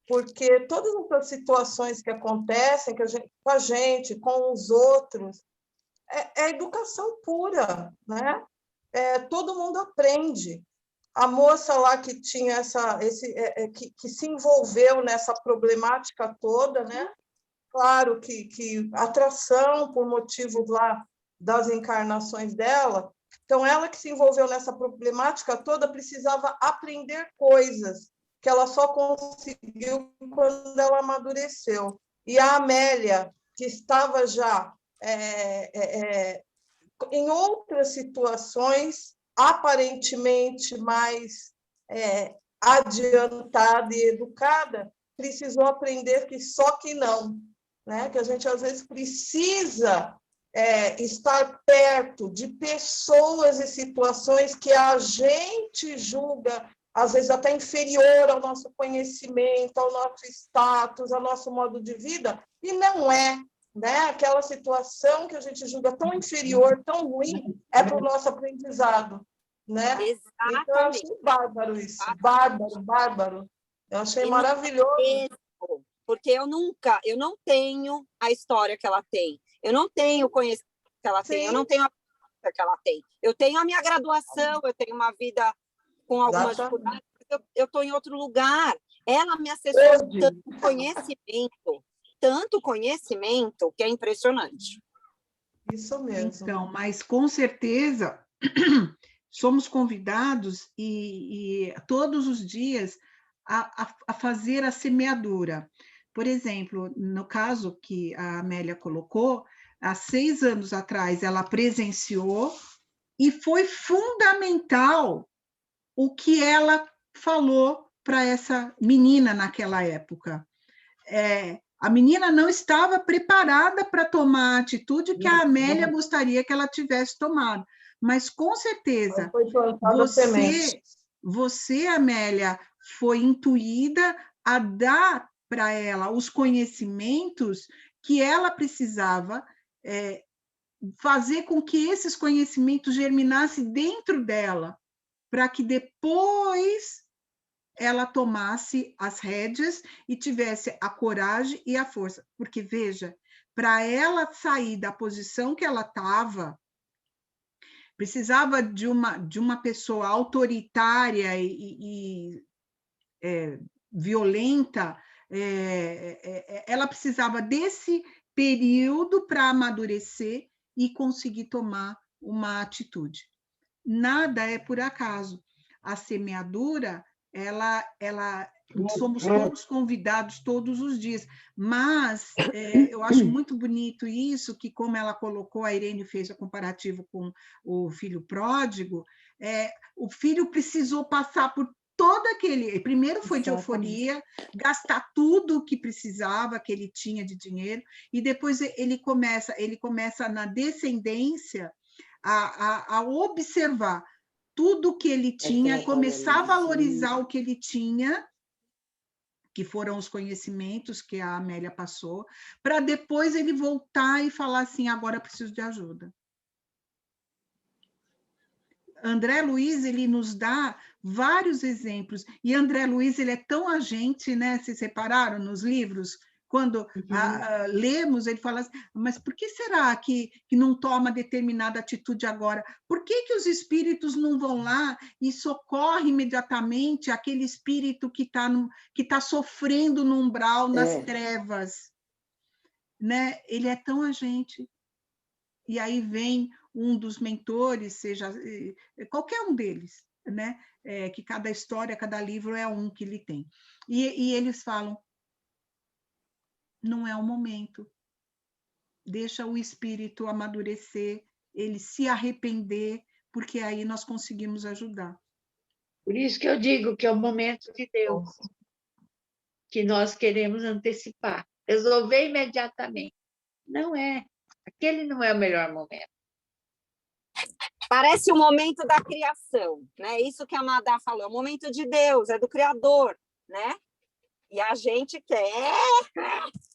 G: Porque todas as situações que acontecem com a gente, com os outros, é educação pura, né? Todo mundo aprende. A moça lá que tinha que se envolveu nessa problemática toda, né? Claro que atração por motivos lá das encarnações dela. Então, ela que se envolveu nessa problemática toda precisava aprender coisas que ela só conseguiu quando ela amadureceu. E a Amélia, que estava já em outras situações, aparentemente mais adiantada e educada, precisou aprender que só que não, né? Que a gente, às vezes, precisa estar perto de pessoas e situações que a gente julga, às vezes, até inferior ao nosso conhecimento, ao nosso status, ao nosso modo de vida, e não é. Né? Aquela situação que a gente julga tão inferior, tão ruim, é para o nosso aprendizado. Né?
H: Exatamente.
G: Então, eu achei bárbaro isso. Bárbaro. Eu achei maravilhoso.
H: Porque eu não tenho a história que ela tem. Eu não tenho o conhecimento que ela tem. Eu não tenho a vida que ela tem. Eu tenho a minha graduação, eu tenho uma vida com algumas dificuldades, eu estou em outro lugar. Ela me acessou tanto conhecimento que é impressionante.
G: Isso mesmo.
C: Então, mas com certeza somos convidados e todos os dias a fazer a semeadura. Por exemplo, no caso que a Amélia colocou, há 6 anos atrás ela presenciou e foi fundamental o que ela falou para essa menina naquela época. A menina não estava preparada para tomar a atitude que a Amélia gostaria que ela tivesse tomado. Mas, com certeza, você, Amélia, foi intuída a dar para ela os conhecimentos que ela precisava fazer com que esses conhecimentos germinassem dentro dela, para que depois ela tomasse as rédeas e tivesse a coragem e a força. Porque, veja, para ela sair da posição que ela estava, precisava de uma pessoa autoritária e violenta, ela precisava desse período para amadurecer e conseguir tomar uma atitude. Nada é por acaso. A semeadura, somos todos convidados todos os dias, mas eu acho muito bonito isso, que como ela colocou, a Irene fez o comparativo com o filho pródigo, o filho precisou passar por todo aquele... Primeiro foi de euforia, gastar tudo o que precisava, que ele tinha de dinheiro, e depois ele começa na descendência a observar tudo que ele tinha, começar a valorizar o que ele tinha, que foram os conhecimentos que a Amélia passou, para depois ele voltar e falar assim, agora preciso de ajuda. André Luiz, ele nos dá vários exemplos, e André Luiz, ele é tão agente, né? Vocês repararam nos livros? Quando lemos, ele fala assim, mas por que será que não toma determinada atitude agora? Por que os espíritos não vão lá e socorrem imediatamente aquele espírito que tá sofrendo no umbral, nas trevas? Né? Ele é tão agente. E aí vem um dos mentores, seja qualquer um deles, né? Que cada história, cada livro é um que ele tem. E eles falam, não é o momento. Deixa o espírito amadurecer, ele se arrepender, porque aí nós conseguimos ajudar.
J: Por isso que eu digo que é o momento de Deus, que nós queremos antecipar, resolver imediatamente. Não é. Aquele não é o melhor momento.
H: Parece o momento da criação, né? Isso que a Madá falou, é o momento de Deus, é do Criador, né? E a gente quer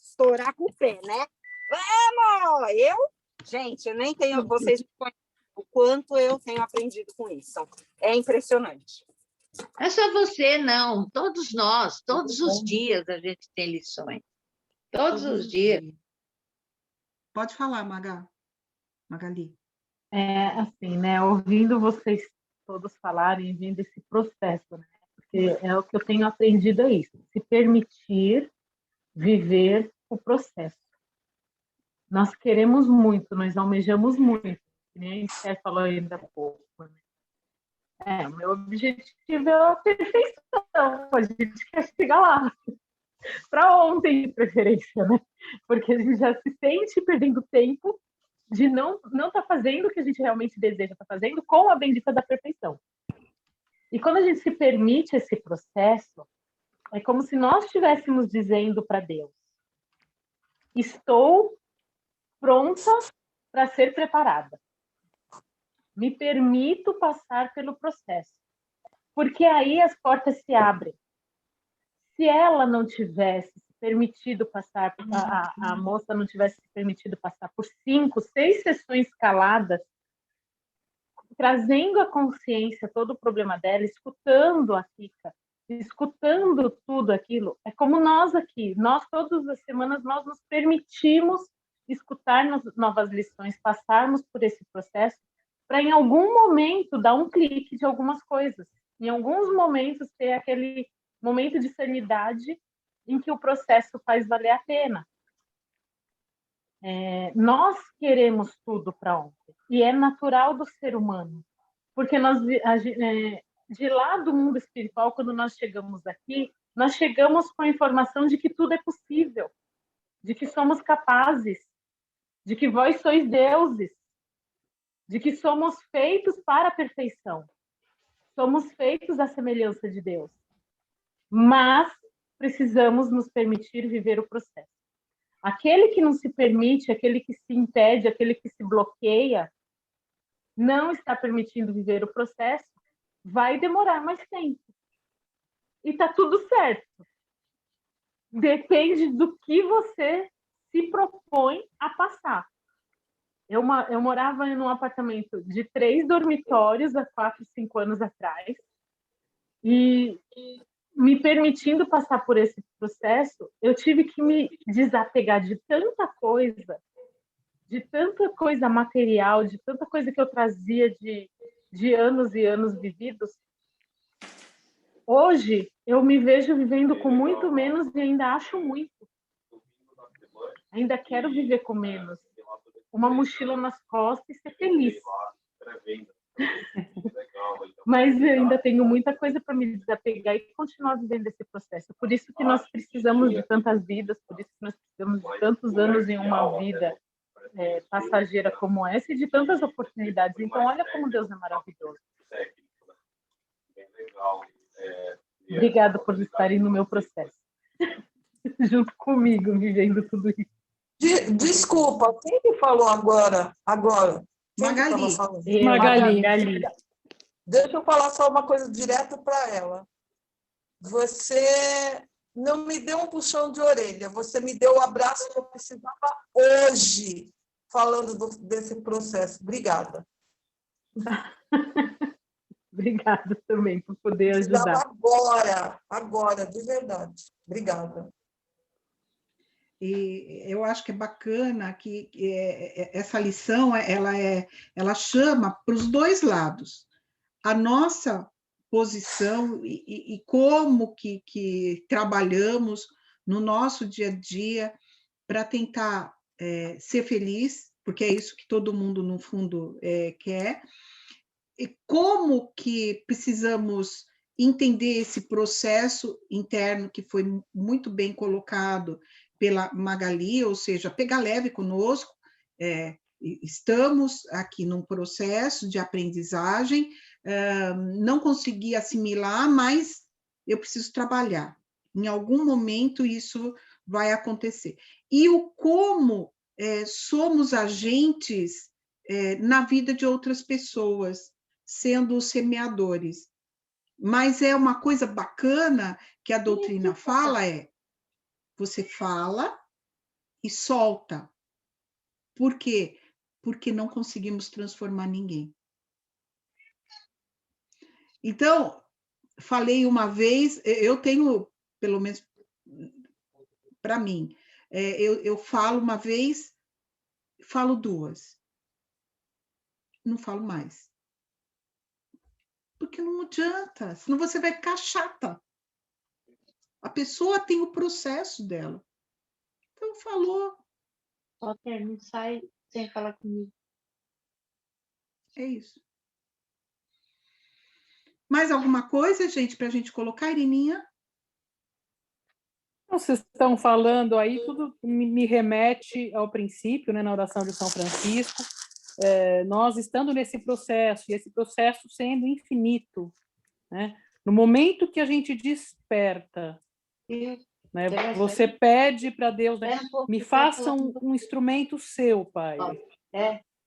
H: estourar com o pé, né? Vamos! Gente, eu nem tenho... Vocês conhecem o quanto eu tenho aprendido com isso. É impressionante.
J: Não é só você, não. Todos nós, todos os dias a gente tem lições. Todos os dias.
C: Pode falar, Magali.
E: Assim, né? Ouvindo vocês todos falarem, vendo esse processo, né? Porque é o que eu tenho aprendido, é isso. Se permitir viver o processo. Nós queremos muito, nós almejamos muito. Nem você falou ainda há pouco. Né? O meu objetivo é a perfeição. A gente quer chegar lá. Para ontem, de preferência, né? Porque a gente já se sente perdendo tempo de não estar fazendo o que a gente realmente deseja estar fazendo com a bendita da perfeição. E quando a gente se permite esse processo, é como se nós estivéssemos dizendo para Deus, estou pronta para ser preparada. Me permito passar pelo processo. Porque aí as portas se abrem. Se ela não tivesse permitido passar, a moça não tivesse permitido passar por 5, 6 sessões caladas, trazendo a consciência todo o problema dela, escutando a Kika, escutando tudo aquilo, é como nós aqui, nós todas as semanas nós nos permitimos escutar novas lições, passarmos por esse processo, para em algum momento dar um clique de algumas coisas, em alguns momentos ter aquele momento de sanidade em que o processo faz valer a pena. Nós queremos tudo para ontem, e é natural do ser humano, porque nós, de lá do mundo espiritual, quando nós chegamos aqui, nós chegamos com a informação de que tudo é possível, de que somos capazes, de que vós sois deuses, de que somos feitos para a perfeição, somos feitos à semelhança de Deus, mas precisamos nos permitir viver o processo. Aquele que não se permite, aquele que se impede, aquele que se bloqueia, não está permitindo viver o processo, vai demorar mais tempo. E está tudo certo. Depende do que você se propõe a passar.
D: Eu morava em um apartamento de 3 dormitórios há 4, 5 anos atrás, e me permitindo passar por esse processo, eu tive que me desapegar de tanta coisa material, de tanta coisa que eu trazia de anos e anos vividos. Hoje, eu me vejo vivendo com muito menos e ainda acho muito. Ainda quero viver com menos. Uma mochila nas costas e ser feliz. Mas eu ainda tenho muita coisa para me desapegar e continuar vivendo esse processo. Por isso que nós precisamos de tantas vidas, por isso que nós precisamos de tantos anos em uma vida passageira como essa e de tantas oportunidades. Então, olha como Deus é maravilhoso. Obrigada por estarem no meu processo. Junto comigo, vivendo tudo isso.
G: Desculpa, quem que falou agora?
C: Magali.
D: Magali.
G: Deixa eu falar só uma coisa direto para ela. Você não me deu um puxão de orelha, você me deu o abraço que eu precisava hoje, falando desse processo. Obrigada.
D: Obrigada também por poder ajudar.
G: Agora, de verdade. Obrigada.
C: E eu acho que é bacana que essa lição ela chama para os dois lados. A nossa posição e como que trabalhamos no nosso dia a dia para tentar ser feliz, porque é isso que todo mundo, no fundo, quer, e como que precisamos entender esse processo interno que foi muito bem colocado pela Magali, ou seja, pegar leve conosco, estamos aqui num processo de aprendizagem, não consegui assimilar, mas eu preciso trabalhar. Em algum momento isso vai acontecer. E o como somos agentes na vida de outras pessoas, sendo semeadores. Mas é uma coisa bacana que a doutrina fala você fala e solta. Por quê? Porque não conseguimos transformar ninguém. Então, falei uma vez, eu tenho, pelo menos para mim, eu falo uma vez, falo duas. Não falo mais. Porque não adianta, senão você vai ficar chata. A pessoa tem o processo dela. Então, falou.
J: Walter, não sai sem falar comigo.
C: É isso. Mais alguma coisa, gente, para a gente colocar, Irininha?
E: Vocês estão falando aí, tudo me remete ao princípio, né, na oração de São Francisco, nós estando nesse processo, e esse processo sendo infinito, né? No momento que a gente desperta, né, você pede para Deus, né, me faça um instrumento seu, Pai.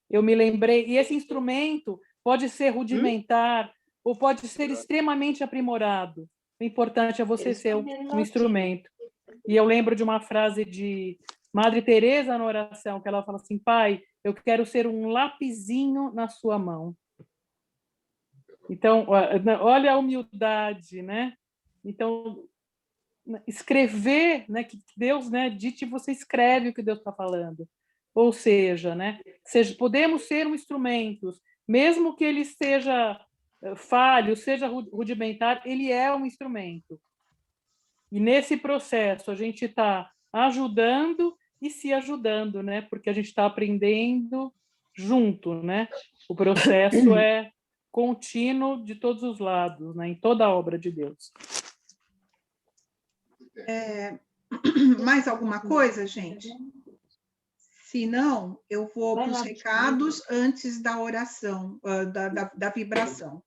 E: Eu me lembrei, e esse instrumento pode ser rudimentar, ou pode ser extremamente aprimorado. O importante é você ser um instrumento. E eu lembro de uma frase de Madre Teresa na oração, que ela fala assim: Pai, eu quero ser um lapisinho na sua mão. Então, olha a humildade, né? Então, escrever, né, que Deus, né, dite, você escreve o que Deus está falando. Ou seja, né, podemos ser instrumentos, mesmo que ele seja falho, seja rudimentar, ele é um instrumento. E nesse processo a gente está ajudando e se ajudando, né? Porque a gente está aprendendo junto, né? O processo é contínuo de todos os lados, né? Em toda a obra de Deus.
C: Mais alguma coisa, gente? Se não, eu vou para os recados antes da oração, da vibração.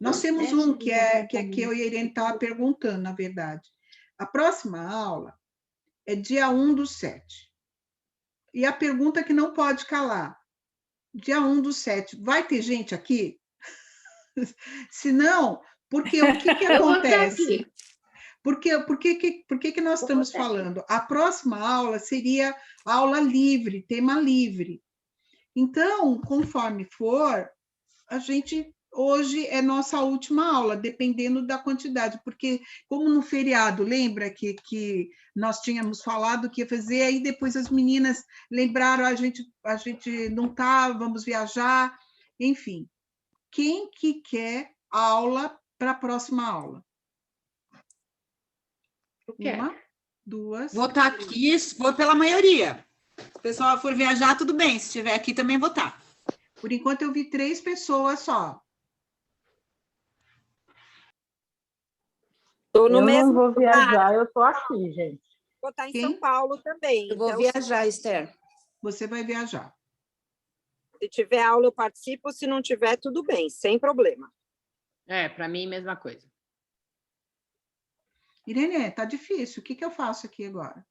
C: Nós temos um que eu e a Irene estava perguntando, na verdade. A próxima aula é dia 1/7. E a pergunta que não pode calar. Dia 1/7, vai ter gente aqui? Se não, porque o que acontece? Por que nós estamos falando? A próxima aula seria aula livre, tema livre. Então, conforme for, a gente... Hoje é nossa última aula, dependendo da quantidade, porque como no feriado, lembra que nós tínhamos falado que ia fazer, aí depois as meninas lembraram, a gente não tá, vamos viajar, enfim. Quem que quer aula para a próxima aula? Uma, duas...
I: Vou estar aqui, vou pela maioria. Se o pessoal for viajar, tudo bem. Se estiver aqui, também vou estar.
C: Por enquanto, eu vi 3 pessoas só.
H: Tô no
D: Eu
H: mesmo
D: não vou
H: lugar.
D: viajar, eu tô aqui, gente.
H: Vou estar em
C: Quem?
H: São Paulo também.
F: Eu vou
H: Então,
F: viajar, Esther.
C: Você vai viajar.
H: se tiver aula, eu participo. Se não tiver, tudo bem, sem problema.
A: Para mim, mesma coisa.
C: Irene, tá difícil. O que eu faço aqui agora?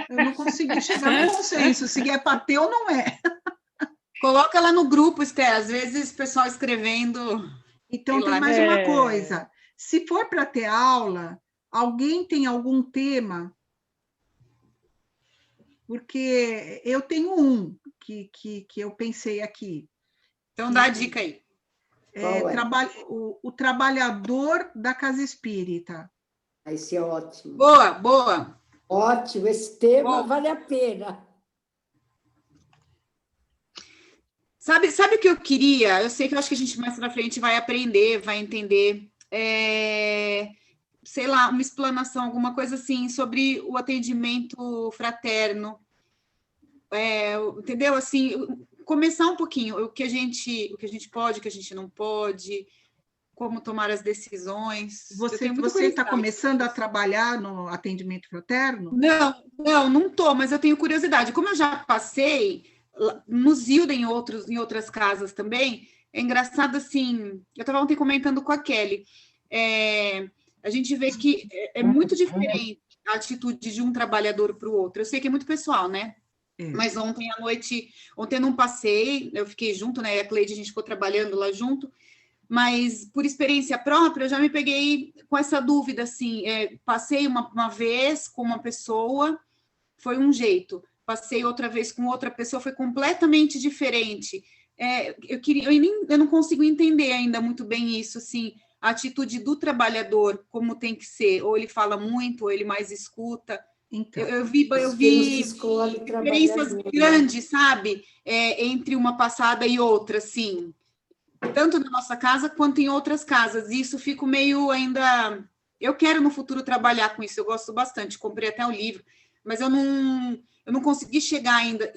C: Eu não consegui chegar no consenso, se é para ter ou não é.
I: Coloca lá no grupo, Esther. Às vezes o pessoal escrevendo.
C: Então, tem mais uma coisa. Se for para ter aula, alguém tem algum tema? Porque eu tenho um que eu pensei aqui.
I: Então, dá a dica aí.
C: O trabalhador da casa espírita.
F: Esse é ótimo.
I: Boa, boa.
F: Ótimo, esse tema vale a pena.
I: Sabe o que eu queria? Eu sei que eu acho que a gente mais pra frente vai aprender, vai entender. Sei lá, uma explanação, alguma coisa assim, sobre o atendimento fraterno. Entendeu? Assim, começar um pouquinho o que a gente pode, o que a gente não pode, como tomar as decisões.
C: Você está começando a trabalhar no atendimento fraterno?
I: Não estou, mas eu tenho curiosidade. Como eu já passei no Zilda, em outras casas também, é engraçado assim, eu estava ontem comentando com a Kelly, a gente vê que é muito diferente a atitude de um trabalhador para o outro. Eu sei que é muito pessoal, né? Mas ontem à noite, ontem eu não passei, eu fiquei junto, né? A Cleide, a gente ficou trabalhando lá junto, mas por experiência própria, eu já me peguei com essa dúvida, assim, passei uma vez com uma pessoa, foi um jeito, passei outra vez com outra pessoa, foi completamente diferente. Eu não consigo entender ainda muito bem isso, assim, a atitude do trabalhador, como tem que ser, ou ele fala muito, ou ele mais escuta.
C: Então,
I: eu vi diferenças grandes, sabe? Entre uma passada e outra, assim. Tanto na nossa casa quanto em outras casas. E isso fico meio ainda... Eu quero no futuro trabalhar com isso, eu gosto bastante. Comprei até um livro, mas eu não consegui chegar ainda.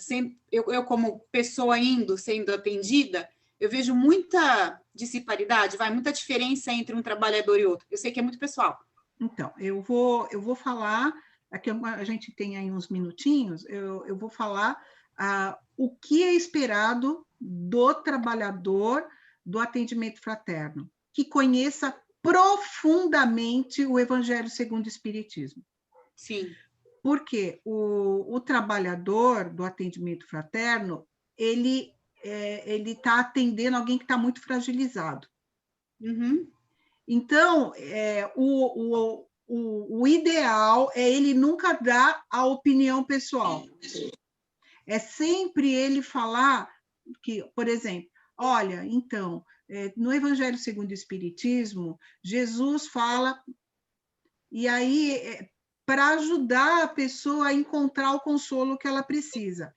I: Eu como pessoa sendo atendida, eu vejo muita disparidade, muita diferença entre um trabalhador e outro. Eu sei que é muito pessoal.
C: Então, eu vou falar... Aqui a gente tem aí uns minutinhos, eu vou falar o que é esperado do trabalhador do atendimento fraterno, que conheça profundamente o Evangelho segundo o Espiritismo.
I: Sim.
C: Porque o trabalhador do atendimento fraterno, ele está atendendo alguém que está muito fragilizado.
I: Uhum.
C: Então, o ideal é ele nunca dar a opinião pessoal. É sempre ele falar que, por exemplo, olha, então, no Evangelho segundo o Espiritismo, Jesus fala, e aí, para ajudar a pessoa a encontrar o consolo que ela precisa.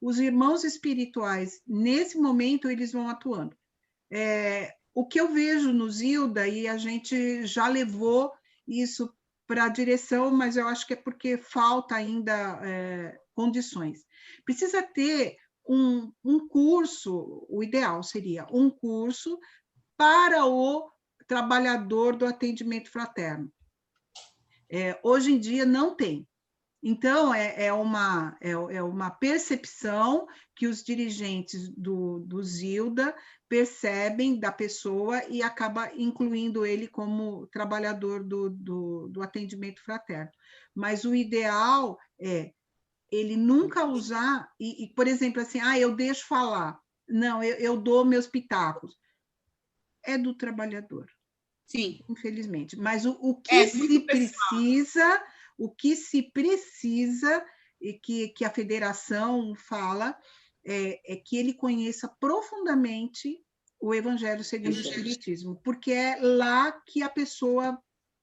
C: Os irmãos espirituais, nesse momento, eles vão atuando. O que eu vejo no Zilda, e a gente já levou isso para a direção, mas eu acho que é porque falta ainda condições. Precisa ter um curso, o ideal seria um curso para o trabalhador do atendimento fraterno. Hoje em dia não tem. Então, é uma percepção que os dirigentes do Zilda percebem da pessoa e acaba incluindo ele como trabalhador do atendimento fraterno. Mas o ideal é ele nunca usar, por exemplo, assim, eu deixo falar. Não, eu dou meus pitacos. É do trabalhador.
I: Sim.
C: Infelizmente. Mas o que se precisa... O que se precisa, e que a federação fala, é que ele conheça profundamente o Evangelho segundo o Espiritismo, porque é lá que a pessoa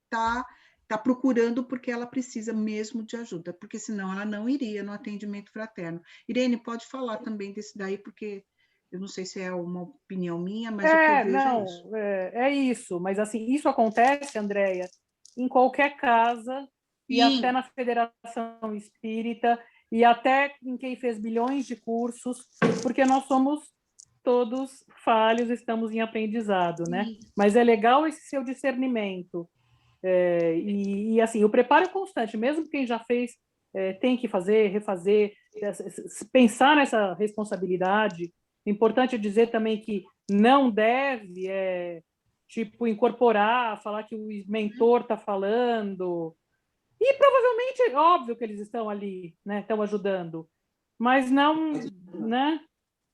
C: está procurando, porque ela precisa mesmo de ajuda, porque senão ela não iria no atendimento fraterno. Irene, pode falar também desse daí, porque eu não sei se é uma opinião minha, mas o que eu vejo
E: não,
C: é isso.
E: É isso, mas assim, isso acontece, Andréia, em qualquer casa, e
I: Sim.
E: até na Federação Espírita, e até em quem fez bilhões de cursos, porque nós somos todos falhos, estamos em aprendizado, né? Mas é legal esse seu discernimento. E assim, o preparo é constante, mesmo quem já fez, tem que fazer, refazer, pensar nessa responsabilidade. É importante dizer também que não deve, tipo, incorporar, falar que o mentor está falando. E provavelmente é óbvio que eles estão ali, né, estão ajudando, mas não, né,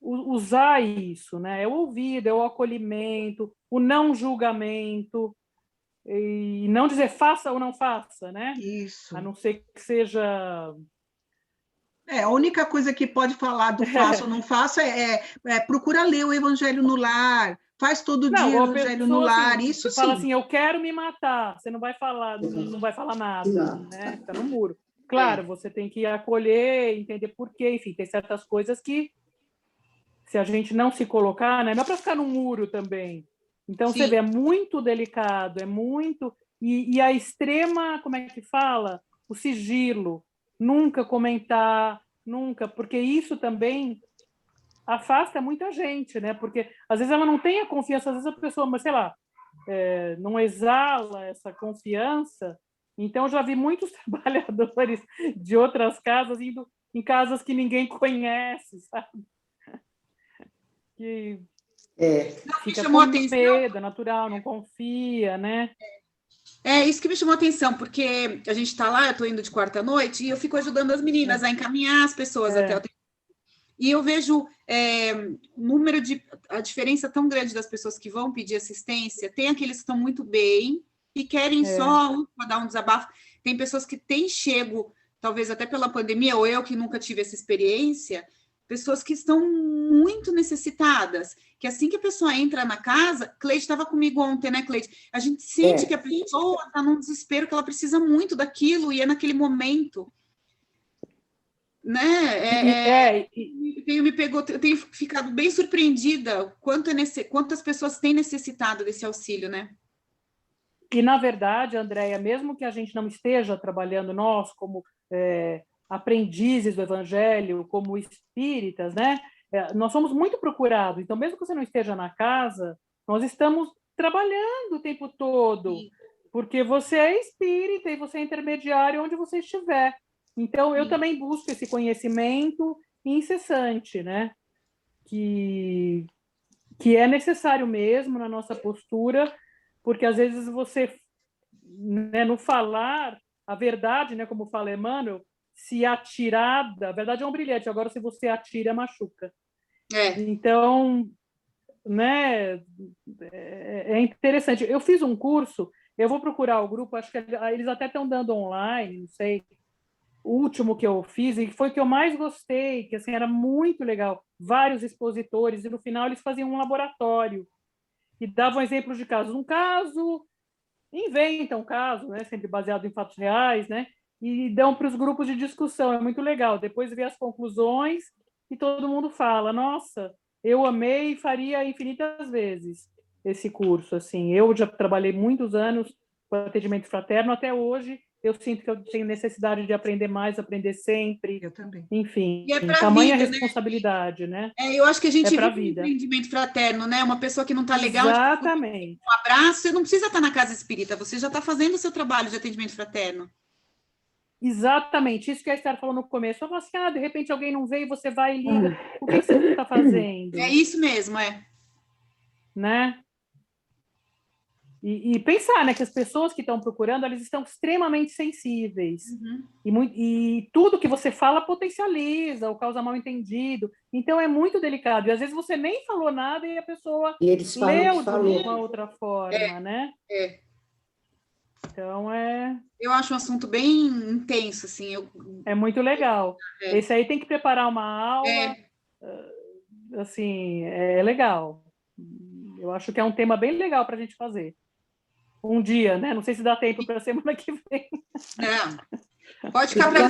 E: usar isso, né, é o ouvido, é o acolhimento, o não julgamento, e não dizer faça ou não faça, né?
C: Isso.
E: A não ser que seja...
C: A única coisa que pode falar do faça ou não faça procura ler o Evangelho no Lar, faz todo dia o Evangelho no Lar,
E: assim,
C: isso sim.
E: Fala assim, eu quero me matar, você não vai falar nada, né? Fica no muro. Claro, você tem que acolher, entender por quê, enfim, tem certas coisas que, se a gente não se colocar, né, não é para ficar no muro também. Então,
I: Sim.
E: você vê, é muito delicado, é muito... E a extrema, como é que fala? O sigilo. Nunca comentar, nunca, porque isso também afasta muita gente, né? Porque, às vezes, ela não tem a confiança, às vezes a pessoa, mas sei lá, não exala essa confiança. Então, eu já vi muitos trabalhadores de outras casas indo em casas que ninguém conhece, sabe? Que fica com medo, é natural, não confia, né?
I: É isso que me chamou a atenção, porque a gente está lá, eu estou indo de quarta à noite, e eu fico ajudando as meninas a encaminhar as pessoas até o tempo. E eu vejo a diferença tão grande das pessoas que vão pedir assistência. Tem aqueles que estão muito bem e querem só dar um desabafo. Tem pessoas que têm chego, talvez até pela pandemia, ou eu que nunca tive essa experiência, pessoas que estão muito necessitadas, que assim que a pessoa entra na casa, Cleide estava comigo ontem, né, Cleide? A gente sente que a pessoa está num desespero, que ela precisa muito daquilo, e é naquele momento, né? Eu tenho ficado bem surpreendida quantas pessoas têm necessitado desse auxílio, né?
E: E, na verdade, Andréia, mesmo que a gente não esteja trabalhando, nós, como aprendizes do Evangelho, como espíritas, né? Nós somos muito procurados. Então, mesmo que você não esteja na casa, nós estamos trabalhando o tempo todo, porque você é espírita e você é intermediário onde você estiver. Então, eu também busco esse conhecimento incessante, né? Que é necessário mesmo na nossa postura, porque às vezes você, né, no falar a verdade, né, como fala Emmanuel, se atirada, a verdade é um brilhante, agora se você atira, machuca. Então, né, é interessante. Eu fiz um curso, eu vou procurar o grupo, acho que eles até estão dando online, não sei, o último que eu fiz, e foi o que eu mais gostei, que assim, era muito legal, vários expositores, e no final eles faziam um laboratório, e davam exemplos de casos. Um caso, inventam um caso, né, sempre baseado em fatos reais, né, e dão para os grupos de discussão, é muito legal. Depois vê as conclusões e todo mundo fala, nossa, eu amei e faria infinitas vezes esse curso. Assim, eu já trabalhei muitos anos com atendimento fraterno, até hoje eu sinto que eu tenho necessidade de aprender mais, aprender sempre.
C: Eu também.
E: Enfim,
I: E é pra
E: tamanha
I: vida,
E: responsabilidade, né?
I: Eu acho que a gente vive um
E: vida.
I: empreendimento fraterno, né? Uma pessoa que não está legal,
E: exatamente,
I: um abraço, você não precisa estar na casa espírita, você já está fazendo o seu trabalho de atendimento fraterno.
E: Exatamente, isso que a Esther falou no começo. Eu falo assim, de repente alguém não veio, você vai e liga. O que você está fazendo?
I: É isso mesmo,
E: Né? E pensar, né, que as pessoas que estão procurando, elas estão extremamente sensíveis. E tudo que você fala potencializa ou causa mal-entendido. Então, é muito delicado. E, às vezes, você nem falou nada e a pessoa leu de uma outra forma, né? Então,
I: eu acho um assunto bem intenso, assim.
E: É muito legal. Esse aí tem que preparar uma aula, assim, é legal. Eu acho que é um tema bem legal para a gente fazer. Um dia, né? Não sei se dá tempo para a semana que vem.
I: Pode ficar para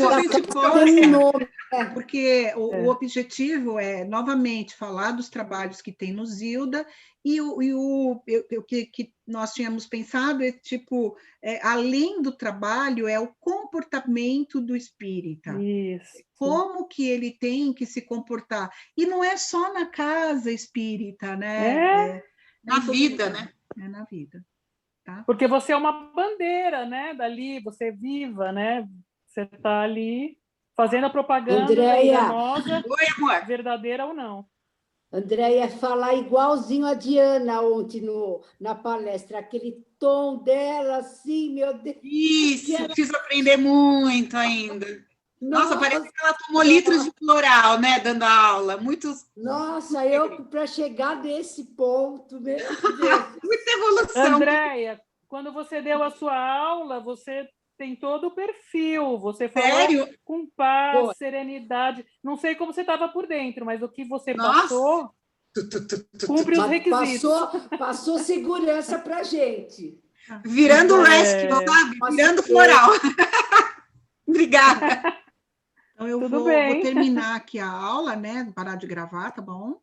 C: porque o objetivo é, novamente, falar dos trabalhos que tem no Zilda, e o que nós tínhamos pensado é, tipo, além do trabalho, é o comportamento do espírita.
E: Isso.
C: Como que ele tem que se comportar. E não é só na casa espírita, né?
I: Na vida, né?
C: É na vida. Tá?
E: Porque você é uma bandeira, né? Dali, você é viva, né? Você está ali fazendo a propaganda enganosa, verdadeira ou não.
F: Andréia, falar igualzinho a Diana ontem na palestra, aquele tom dela, assim, meu Deus.
I: Isso, preciso aprender muito ainda. Nossa, parece que ela tomou litros de floral, né, dando aula.
F: Nossa, eu para chegar nesse ponto, meu Deus.
I: Muita evolução.
E: Andréia, quando você deu a sua aula, você tem todo o perfil, você falou com paz, serenidade. Não sei como você estava por dentro, mas o que você passou cumpre os requisitos.
F: Passou segurança para a gente.
I: Virando rescue, sabe? Virando floral. Obrigada.
C: Então, eu vou terminar aqui a aula, né? Parar de gravar, tá bom?